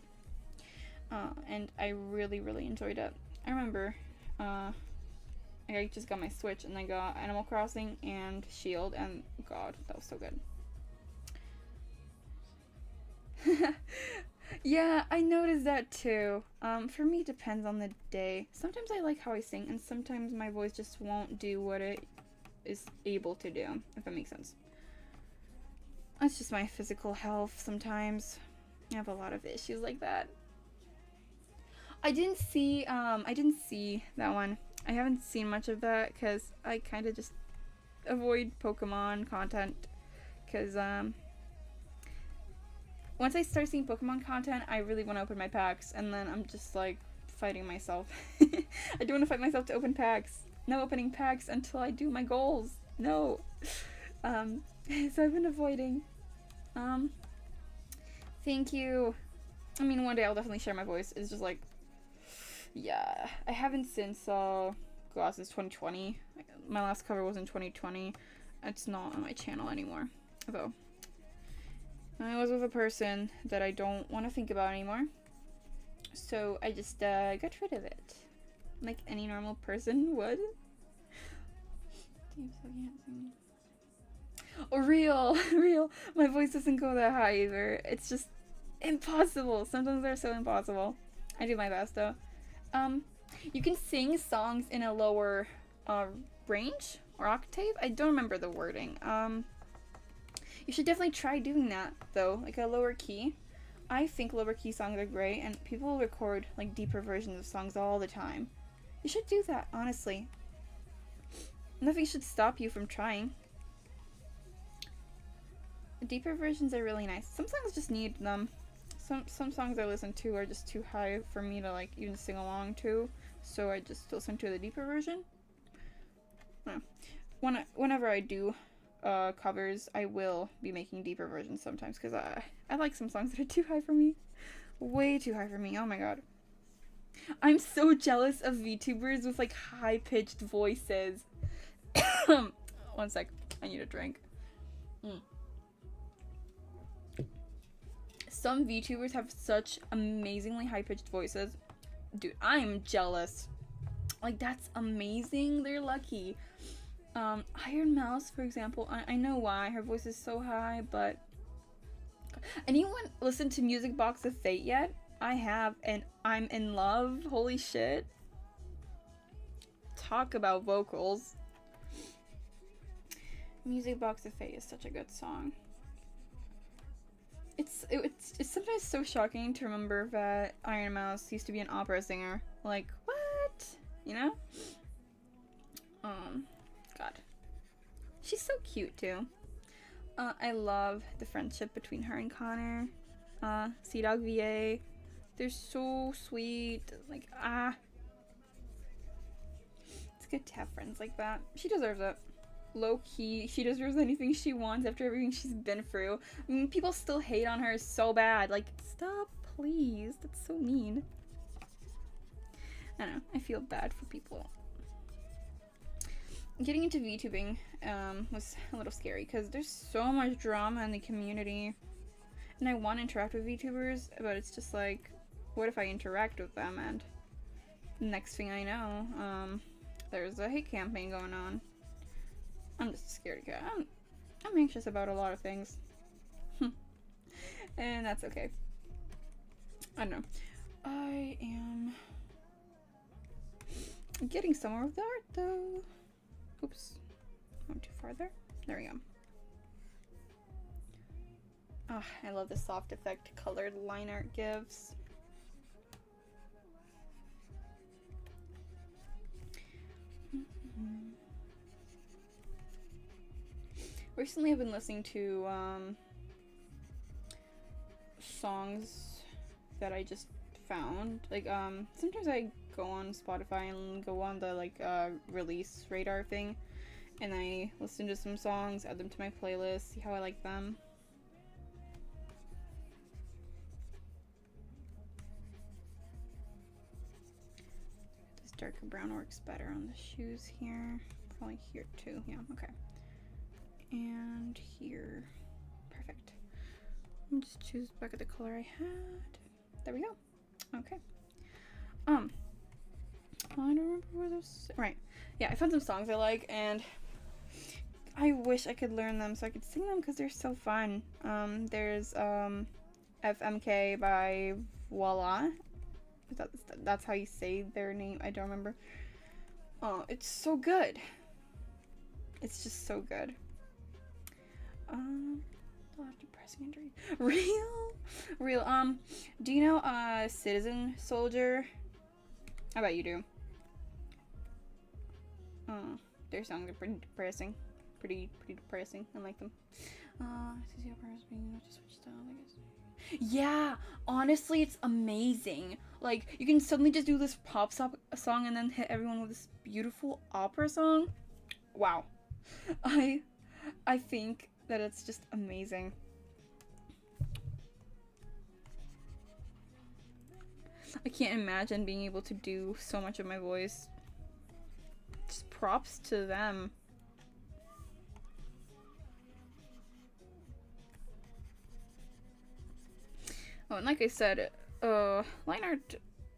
and I really, really enjoyed it. I remember, I just got my Switch, and I got Animal Crossing and Shield, and God, that was so good. Yeah, I noticed that too. For me, it depends on the day. Sometimes I like how I sing, and sometimes my voice just won't do what it is able to do, if that makes sense. That's just my physical health sometimes. I have a lot of issues like that. I didn't see that one. I haven't seen much of that because I kind of just avoid Pokemon content because once I start seeing Pokemon content, I really want to open my packs, and then I'm just like fighting myself. I don't want to fight myself to open packs. No opening packs until I do my goals. No. So I've been avoiding. Thank you. I mean, one day I'll definitely share my voice. It's just like, yeah, I haven't since Glasses 2020. My last cover was in 2020. It's not on my channel anymore, though. I was with a person that I don't want to think about anymore, so I just got rid of it, like any normal person would. Oh, real. My voice doesn't go that high either. It's just impossible. Sometimes they're so impossible. I do my best though. You can sing songs in a lower range or octave. I don't remember the wording. You should definitely try doing that though, like a lower key. I think lower key songs are great, and people record like deeper versions of songs all the time. You should do that, honestly. Nothing should stop you from trying. Deeper versions are really nice. Some songs just need them. Some songs I listen to are just too high for me to like even sing along to, so I just listen to the deeper version. Whenever I do covers, I will be making deeper versions sometimes, because I like some songs that are too high for me. Way too high for me. Oh my god. I'm so jealous of VTubers with like high-pitched voices. One sec. I need a drink. Some VTubers have such amazingly high-pitched voices. Dude, I'm jealous. Like, that's amazing. They're lucky. Iron Mouse, for example, I know why. Her voice is so high, but... Anyone listen to Music Box of Fate yet? I have, and I'm in love. Holy shit. Talk about vocals. Music Box of Fate is such a good song. It's sometimes so shocking to remember that Iron Mouse used to be an opera singer. Like, what? You know? God. She's so cute, too. I love the friendship between her and Connor. Sea-Dog VA. They're so sweet. Like, It's good to have friends like that. She deserves it. Low-key, she deserves anything she wants after everything she's been through. I mean, people still hate on her so bad. Like, stop, please. That's so mean. I don't know. I feel bad for people. Getting into VTubing was a little scary because there's so much drama in the community. And I want to interact with VTubers, but it's just like, what if I interact with them and next thing I know, there's a hate campaign going on. I'm just a scaredy cat. I'm anxious about a lot of things. And that's okay. I don't know. I am getting somewhere with the art though. Oops. Went too far there. There we go. Oh, I love the soft effect colored line art gives. Recently I've been listening to songs that I just found. Like sometimes I go on Spotify and go on the like release radar thing, and I listen to some songs, add them to my playlist, see how I like them. This darker brown works better on the shoes here. Probably here too. Yeah, okay. And here. Perfect. Let me just choose back at the color I had. There we go. Okay. I don't remember where those... Right. Yeah, I found some songs I like, and I wish I could learn them so I could sing them because they're so fun. There's FMK by Voila. That's how you say their name. I don't remember. Oh, it's so good. It's just so good. A lot of depressing injury. Real. Do you know Citizen Soldier? I bet you do. Their songs are pretty depressing. Pretty depressing. I like them. Yeah, honestly, it's amazing. Like, you can suddenly just do this song and then hit everyone with this beautiful opera song. Wow. I I think that it's just amazing. I can't imagine being able to do so much of my voice. Just props to them. Oh, and like I said, line art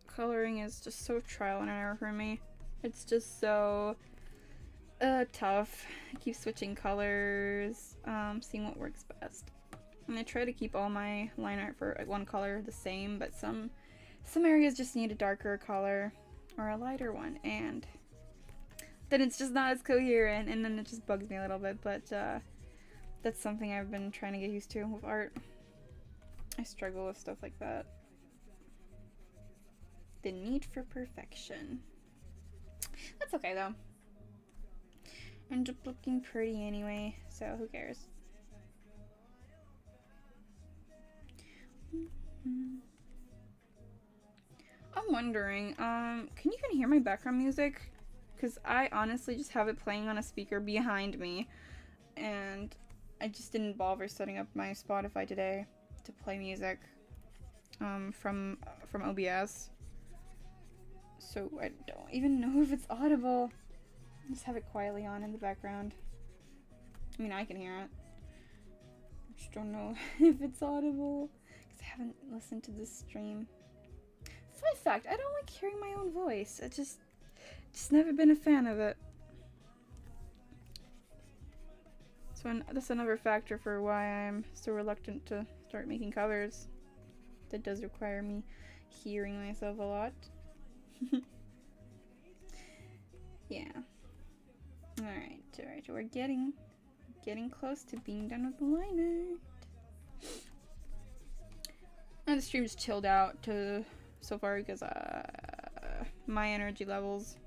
coloring is just so trial and error for me. It's just so tough. I keep switching colors, seeing what works best. And I try to keep all my line art for one color the same, but some areas just need a darker color or a lighter one, and then it's just not as coherent, and then it just bugs me a little bit, but that's something I've been trying to get used to with art. I struggle with stuff like that. The need for perfection. That's okay though. End up looking pretty anyway, so who cares? I'm wondering, can you even hear my background music? Because I honestly just have it playing on a speaker behind me, and I just didn't bother setting up my Spotify today to play music from OBS. So I don't even know if it's audible. I just have it quietly on in the background. I mean, I can hear it. I just don't know if it's audible because I haven't listened to this stream. Fun fact, I don't like hearing my own voice. I just never been a fan of it. So that's another factor for why I'm so reluctant to start making covers. That does require me hearing myself a lot. Yeah. Alright, we're getting close to being done with the line art. And the stream's chilled out so far because my energy levels.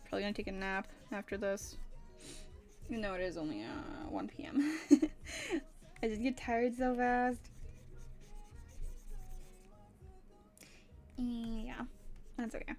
Probably gonna take a nap after this. Even though it is only 1 p.m. I just get tired so fast. Yeah, that's okay.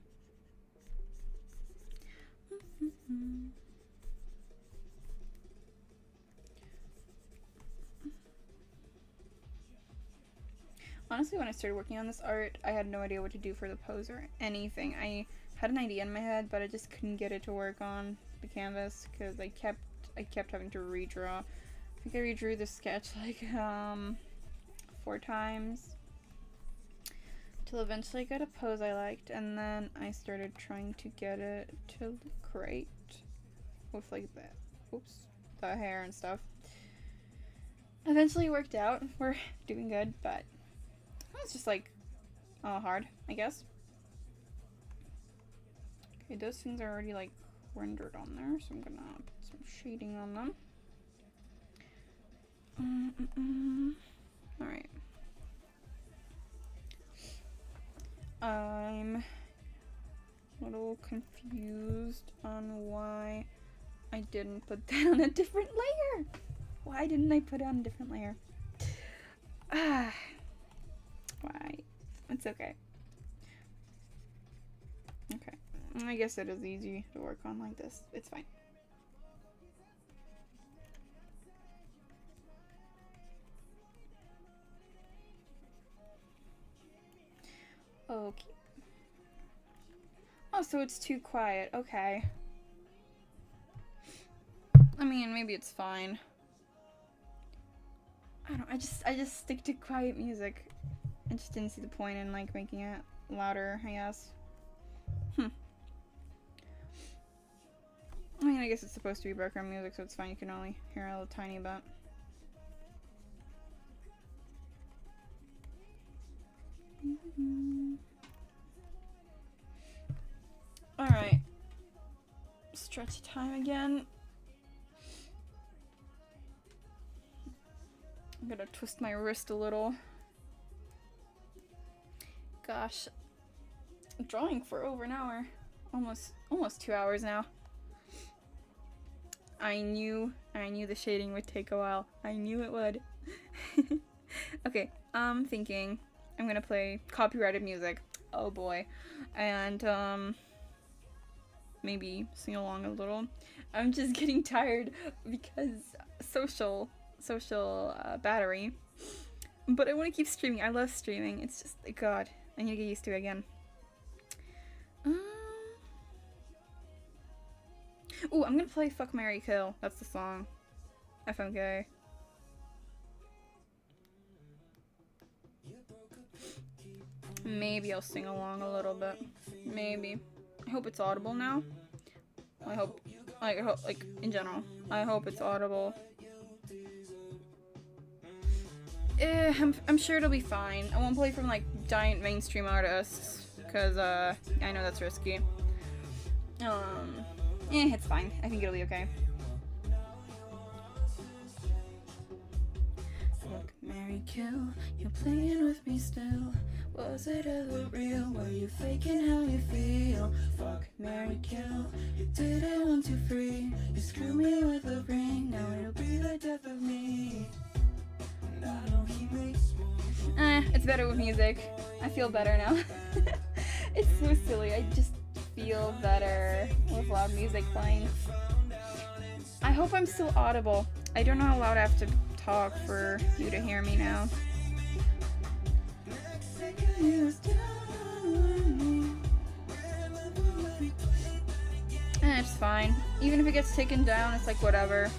Honestly, when I started working on this art, I had no idea what to do for the pose or anything. I had an idea in my head, but I just couldn't get it to work on the canvas because I kept having to redraw. I think I redrew the sketch like 4 times till eventually I got a pose I liked, and then I started trying to get it to look great with like the hair and stuff. Eventually it worked out. We're doing good, but it's just like hard, I guess. Okay, those things are already like rendered on there, so I'm gonna put some shading on them. Alright. I'm a little confused on why I didn't put that on a different layer. Why didn't I put it on a different layer? Why? It's okay. Okay. I guess it is easy to work on like this. It's fine. Okay. Oh, so it's too quiet. Okay. I mean, maybe it's fine. I don't know. I just stick to quiet music. I just didn't see the point in like making it louder, I guess. I mean, I guess it's supposed to be background music, so it's fine. You can only hear a little tiny bit. Alright. Stretch time again. I'm gonna twist my wrist a little. Gosh. I'm drawing for over an hour. Almost 2 hours now. I knew the shading would take a while. I knew it would. Okay, I'm thinking I'm gonna play copyrighted music. Oh boy. And, maybe sing along a little. I'm just getting tired because social battery. But I want to keep streaming. I love streaming. It's just, God, I need to get used to it again. Ooh, I'm gonna play Fuck, Marry, Kill. That's the song. FMK. Maybe I'll sing along a little bit. Maybe. I hope it's audible now. I hope, like, in general. I hope it's audible. I'm sure it'll be fine. I won't play from, like, giant mainstream artists, because, I know that's risky. It's fine. I think it'll be okay. Fuck, marry, kill. You're playing with me still. Was it ever real? Were you faking how you feel? Fuck, marry, kill. You did it 1, 2, 3. You screwed me with a ring. Now it'll be the death of me. It's better with music. I feel better now. It's so silly. I just feel better with loud music playing. I hope I'm still audible. I don't know how loud I have to talk for you to hear me now. It's fine. Even if it gets taken down, it's like whatever.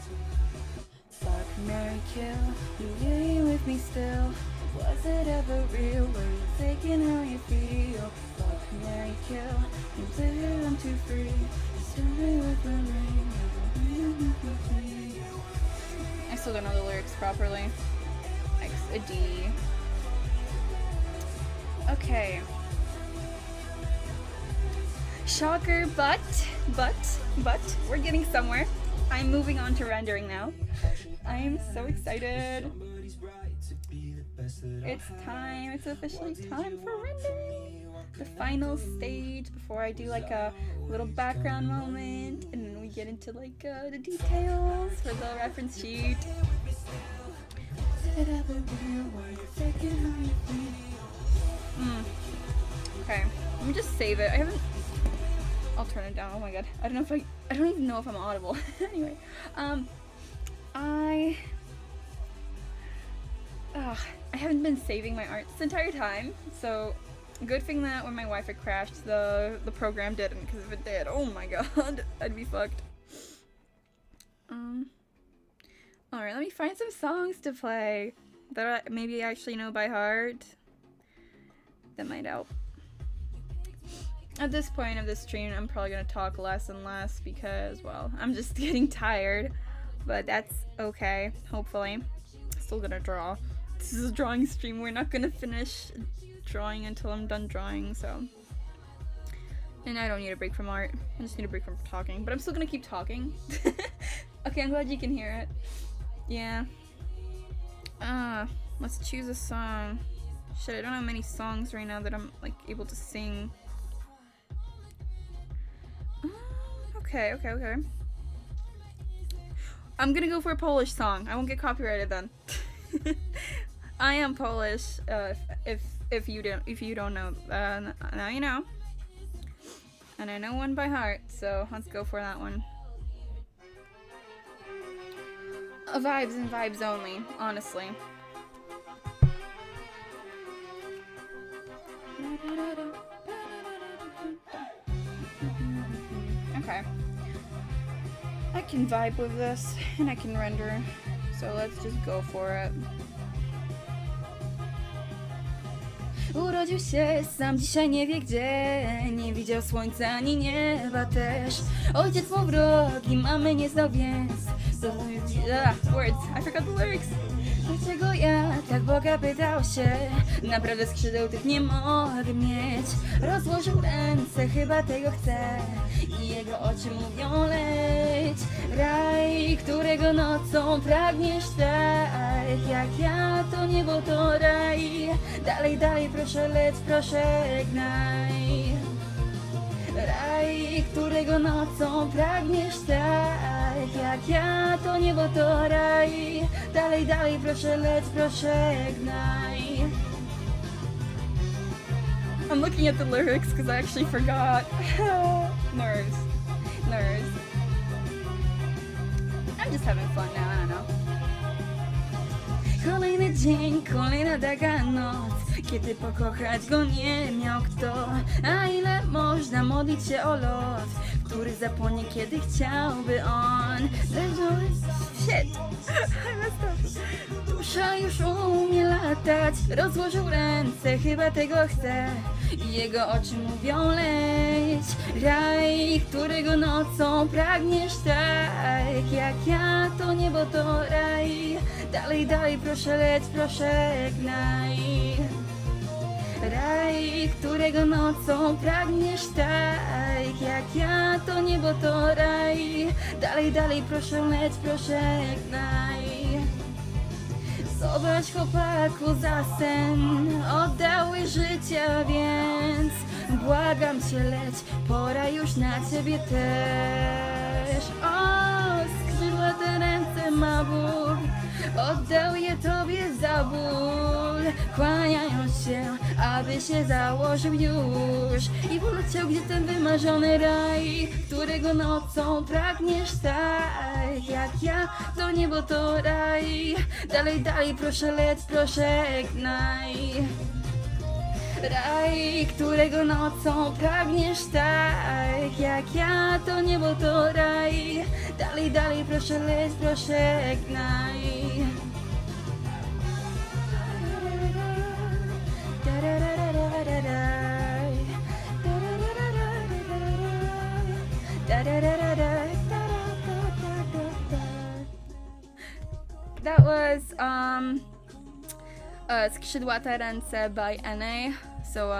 Fuck, marry, kill. You lay with me still. Was it ever real? Were you faking how you feel? Fuck, marry, kill. You play it 1, 2, 3. You still me with the ring. I still don't know the lyrics properly. X a D. Okay. Shocker, but we're getting somewhere. I'm moving on to rendering now. I am so excited. It's time. It's officially time for rendering. The final stage before I do like a little background moment, and then we get into like the details for the reference sheet. Okay, let me just save it. I'll turn it down. Oh my god. I don't even know if I'm audible. Anyway, I haven't been saving my art this entire time, so good thing that when my Wi-Fi crashed, the program didn't, because if it did, oh my god, I'd be fucked. Alright, let me find some songs to play that I maybe actually know by heart. That might help. At this point of the stream, I'm probably gonna talk less and less because, well, I'm just getting tired. But that's okay, hopefully. Still gonna draw. This is a drawing stream. We're not gonna finish drawing until I'm done drawing, so. And I don't need a break from art. I just need a break from talking. But I'm still gonna keep talking. Okay, I'm glad you can hear it. Yeah. Let's choose a song. Shit, I don't have many songs right now that I'm, like, able to sing. Okay. I'm gonna go for a Polish song. I won't get copyrighted then. I am Polish. If you don't know, now you know. And I know one by heart, so let's go for that one. Vibes and vibes only, honestly. Okay. I can vibe with this, and I can render, so let's just go for it. Urodził się sam, dzisiaj nie wie gdzie. Nie widział słońca, ani nieba też. Ojciec mu wrogi, mamy nie znał, więc words, I forgot the lyrics. Dlaczego ja tak Boga pytał się? Naprawdę skrzydeł tych nie mogę mieć. Rozłożył ręce, chyba tego chce. I jego oczy mówią leć. Raj, którego nocą pragniesz tak. Jak ja, to niebo to raj. Dalej, proszę leć, proszę gnaj. Raj, którego nocą pragniesz tak. jak ja, to niebo to raj. Dalej, dalej, proszę leć, proszę gnaj. I'm looking at the lyrics because I actually forgot. Nerves. Nerves. I'm just having fun now, I don't know. Kolejny dzień, kolejna taka noc, kiedy pokochać go nie miał kto. A ile można modlić się o los, który zapłonie, kiedy chciałby on. Shit! I messed up. Dusza już umie latać, rozłożył ręce, chyba tego chce. I jego oczy mówią leć. Raj, którego nocą pragniesz tak jak ja, to niebo to raj. Dalej, dalej, proszę leć, proszę gnaj. Raj, którego nocą pragniesz tak jak ja, to niebo to raj. Dalej, dalej, proszę leć, proszę gnaj. Zobacz chłopaku za sen, oddały życia, więc błagam cię leć, pora już na ciebie też. O, skrzydła te ręce ma Bóg, oddał je tobie za ból. Kłaniają się, aby się założył już i poleciał gdzie ten wymarzony raj, którego nocą pragniesz tak jak ja, to niebo to raj. Dalej, dalej, proszę leć, proszę gnaj. Raj, którego nocą pragniesz tak jak ja, to niebo to raj. Dalej, dalej, proszę leć, proszę gnaj. That was Skrzydłate ręce by NA. So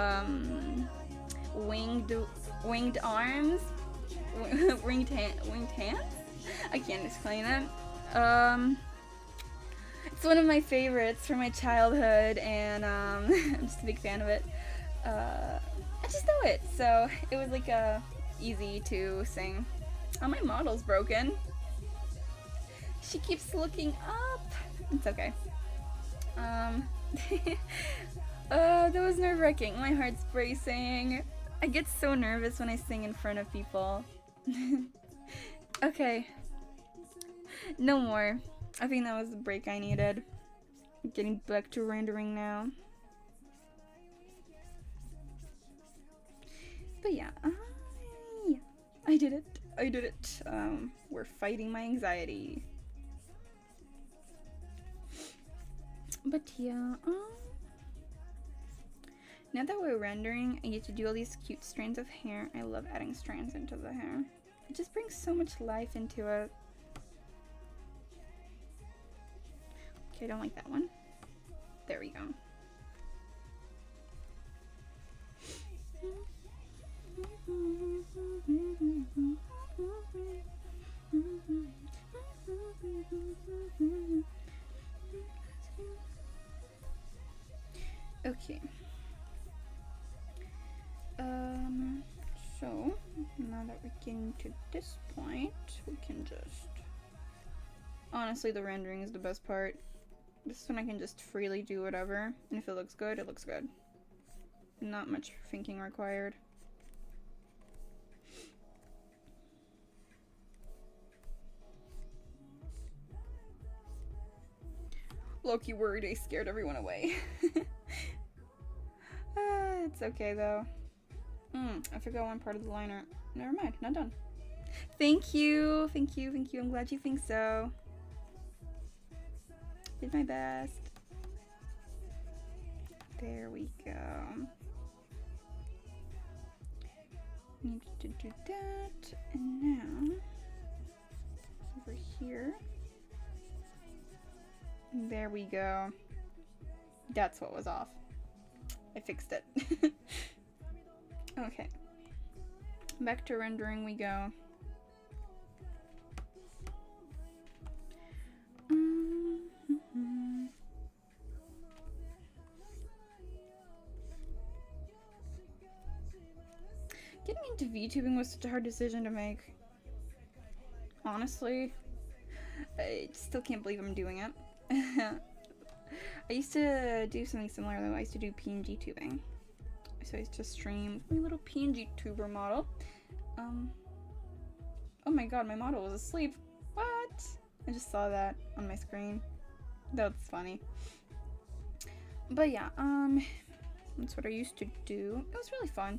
winged arms, winged hands. I can't explain it. It's one of my favorites from my childhood, and I'm just a big fan of it. I just know it, so it was like easy to sing. Oh, my model's broken. She keeps looking up. It's okay. That was nerve-wracking. My heart's racing. I get so nervous when I sing in front of people. Okay. No more. I think that was the break I needed. Getting back to rendering now. But yeah, I did it. I did it. We're fighting my anxiety. But yeah, now that we're rendering, I get to do all these cute strands of hair. I love adding strands into the hair. It just brings so much life into it. Okay, I don't like that one. There we go. Okay. So now that we're getting to this point, we can just, honestly, the rendering is the best part. This one I can just freely do whatever, and if it looks good, it looks good. Not much thinking required. Low-key worried I scared everyone away. It's okay though. I forgot one part of the liner. Never mind, not done. Thank you, thank you, thank you. I'm glad you think so. Did my best. There we go. Need to do that, and now over here. There we go. That's what was off. I fixed it. Okay. Back to rendering we go. Getting into VTubing was such a hard decision to make. honestly, I still can't believe I'm doing it. I used to do something similar though. I used to do PNG tubing. So I used to stream my little PNG tuber model. Oh my god, my model was asleep. What? I just saw that on my screen. That's funny. But yeah, that's what I used to do. It was really fun,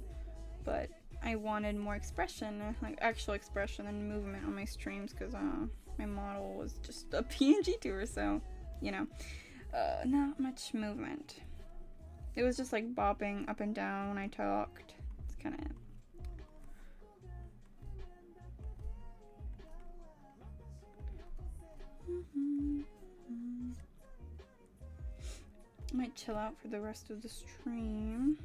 but I wanted more expression, like actual expression and movement on my streams, because my model was just a PNG tuber, so, you know, not much movement. It was just like bopping up and down when I talked. It's kind of it. I might chill out for the rest of the stream.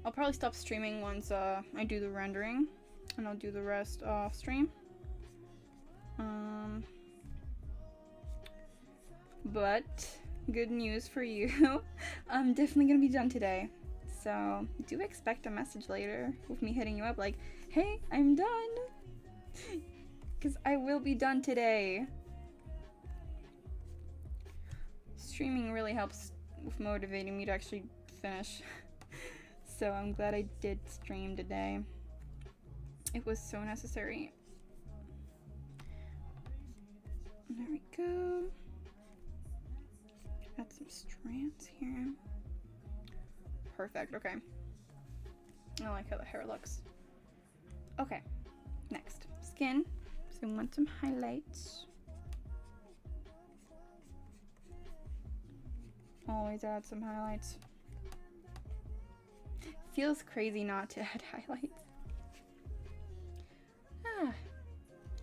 I'll probably stop streaming once I do the rendering, and I'll do the rest off stream. But good news for you. I'm definitely gonna be done today. So do expect a message later with me hitting you up like, hey, I'm done. Because I will be done today. Streaming really helps with motivating me to actually finish. So I'm glad I did stream today. It was so necessary. There we go. Add some strands here. Perfect, okay. I like how the hair looks. Okay, next. Skin. So we want some highlights. Always add some highlights. Feels crazy not to add highlights.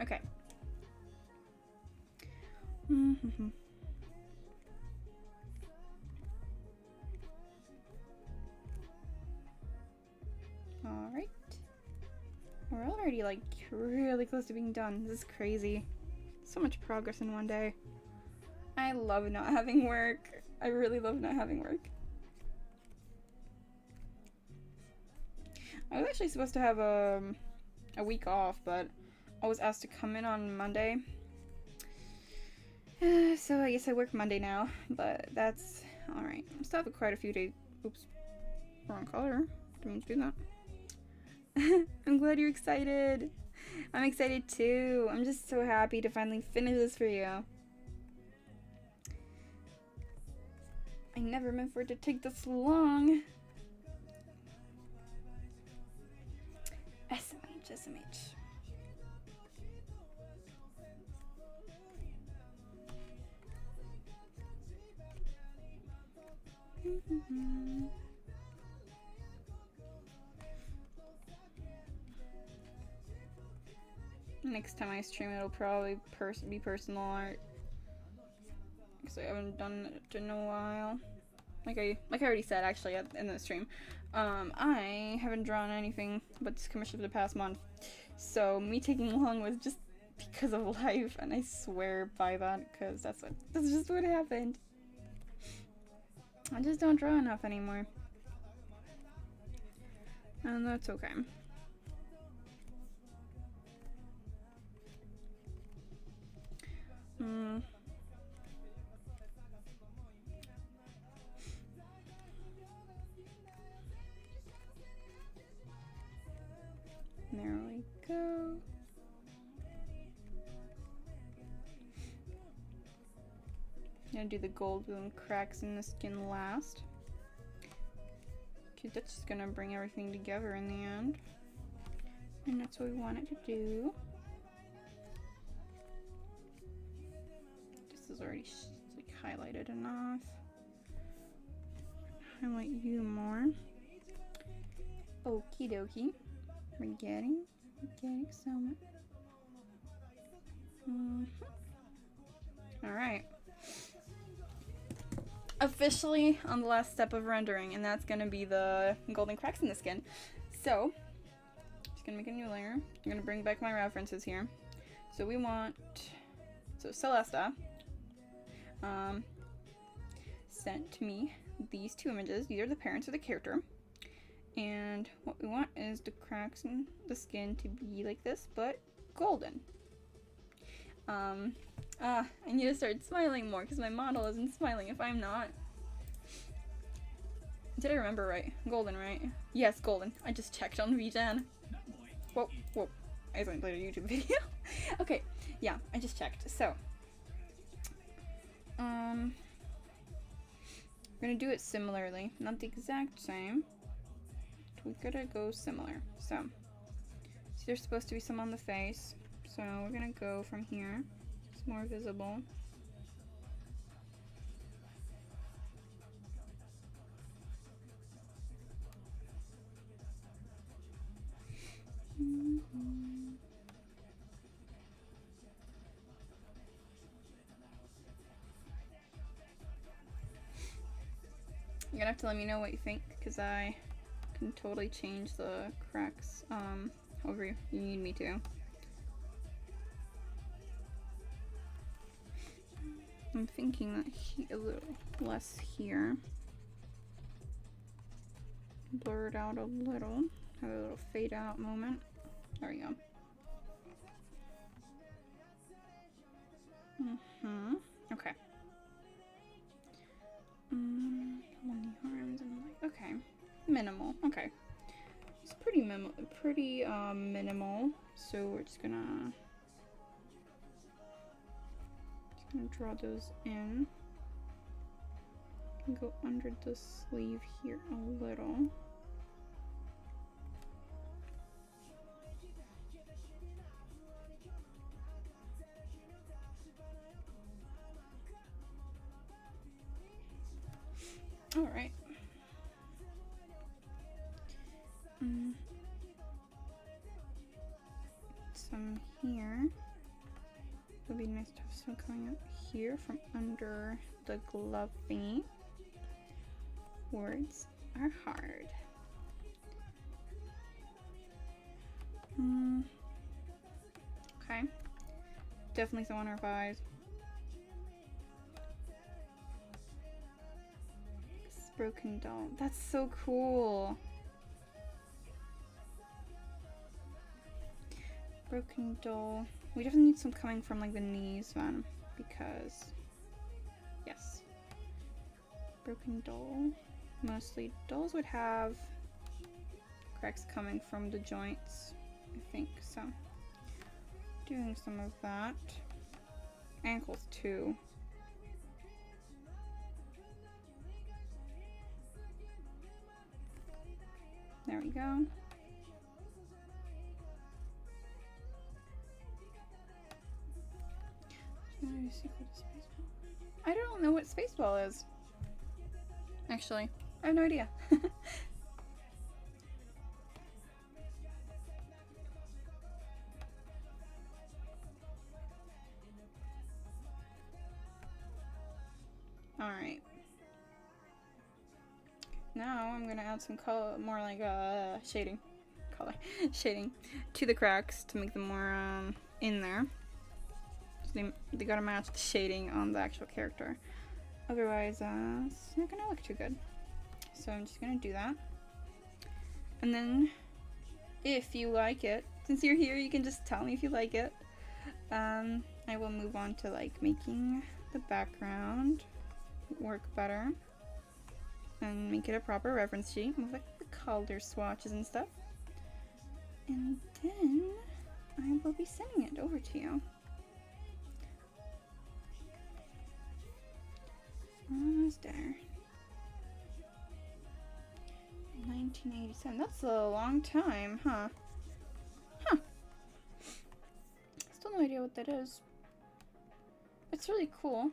Okay. Alright. We're already like really close to being done. This is crazy. So much progress in one day. I love not having work. I really love not having work. I was actually supposed to have a week off, but I was asked to come in on Monday. So I guess I work Monday now, but that's alright. I still have quite a few days. Oops. Wrong color. Didn't mean to do that. I'm glad you're excited. I'm excited too. I'm just so happy to finally finish this for you. I never meant for it to take this long. SMH, SMH. Next time I stream, it'll probably be personal art, because I haven't done it in a while. Like I already said, actually, in the stream, I haven't drawn anything but this commission for the past month. So me taking long was just because of life, and I swear by that, because that's just what happened. I just don't draw enough anymore, and that's okay. There we go. I'm gonna do the gold and cracks in the skin last, because that's just gonna bring everything together in the end, and that's what we want it to do. This is already like highlighted enough. Highlight you more. Okie dokie. We're getting some. Alright. Officially on the last step of rendering, and that's gonna be the golden cracks in the skin. So, just gonna make a new layer. I'm gonna bring back my references here. So we want, so Celesta sent me these two images. These are the parents of the character. And what we want is the cracks in the skin to be like this, but golden. I need to start smiling more because my model isn't smiling if I'm not. Did I remember right? Golden, right? Yes, golden. I just checked on VGen. Whoa, whoa. I accidentally played a YouTube video. Okay, yeah, I just checked. So, we're gonna do it similarly. Not the exact same. We gotta go similar. So there's supposed to be some on the face. So we're gonna go from here. It's more visible. You're gonna have to let me know what you think, because I can totally change the cracks however you need me to. I'm thinking that a little less here. Blur it out a little. Have a little fade out moment. There we go. Okay. On the arms and like, okay. Minimal. Okay. It's pretty minimal. So we're just gonna draw those in. And go under the sleeve here a little. All right. Some here. It would be nice to have some coming up here from under the glove thingy. Words are hard. Okay. Definitely some on our eyes. Broken doll. That's so cool. Broken doll. We definitely need some coming from like the knees then, because yes. Broken doll. Mostly dolls would have cracks coming from the joints, I think, so doing some of that. Ankles too. There we go. I don't know what Spaceball is. Actually, I have no idea. Alright. Now I'm gonna add some color, more like shading. Shading to the cracks to make them more in there. So they gotta match the shading on the actual character. Otherwise, it's not gonna look too good. So I'm just gonna do that. And then, if you like it, since you're here, you can just tell me if you like it. I will move on to like making the background work better. And make it a proper reference sheet with like the color swatches and stuff. And then I will be sending it over to you. Almost there. 1987. That's a long time, huh? Huh. Still no idea what that is. It's really cool.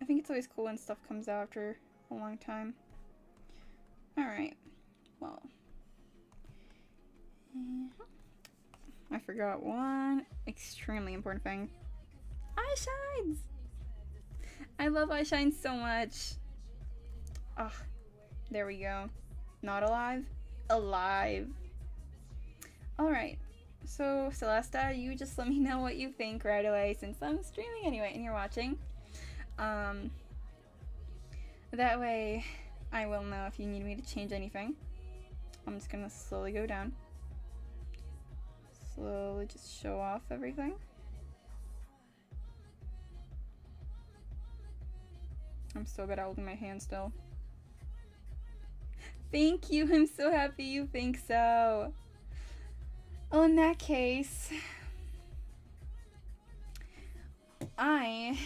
I think it's always cool when stuff comes out after a long time. Alright. Well. I forgot one extremely important thing. Eye shines! I love eye shines so much. Ah, there we go. Not alive? Alive. Alright. So, Celesta, you just let me know what you think right away since I'm streaming anyway and you're watching. That way I will know if you need me to change anything. I'm just gonna slowly go down. Slowly just show off everything. I'm so good at holding my hand still. Thank you, I'm so happy you think so. Well, in that case, I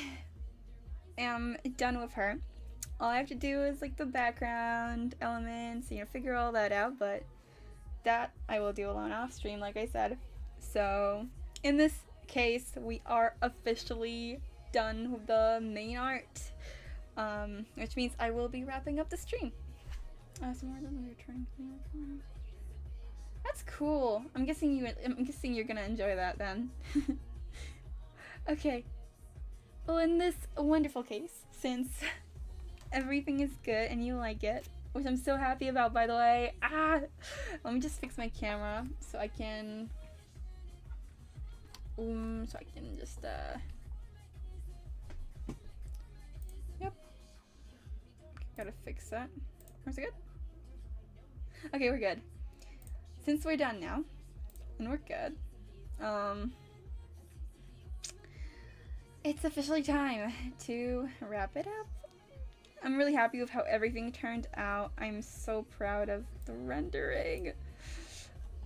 am done with her. All I have to do is like the background elements, you know, figure all that out, but that I will do alone off stream, like I said. So, in this case, we are officially done with the main art, which means I will be wrapping up the stream. Some more than returning. That's cool. I'm guessing you're gonna enjoy that then. Okay. Well, in this wonderful case, since everything is good and you like it, which I'm so happy about, by the way. Let me just fix my camera so I can just yep. Gotta fix that. Is it good? Okay, we're good. Since we're done now, and we're good, it's officially time to wrap it up. I'm really happy with how everything turned out. I'm so proud of the rendering.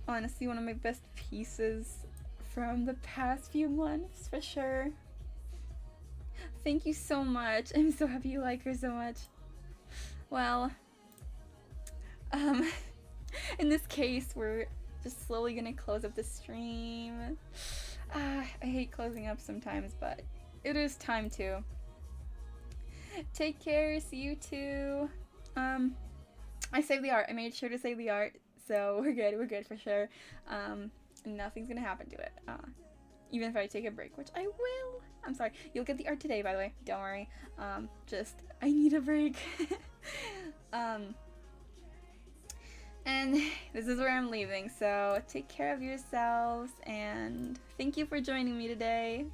Honestly, one of my best pieces from the past few months, for sure. Thank you so much. I'm so happy you like her so much. Well, in this case, we're just slowly gonna close up the stream. I hate closing up sometimes, but it is time to. Take care, see you too. I saved the art. I made sure to save the art, so we're good for sure. Nothing's gonna happen to it. Even if I take a break, which I will. I'm sorry. You'll get the art today, by the way. Don't worry. Just, I need a break. And this is where I'm leaving, so take care of yourselves, and thank you for joining me today.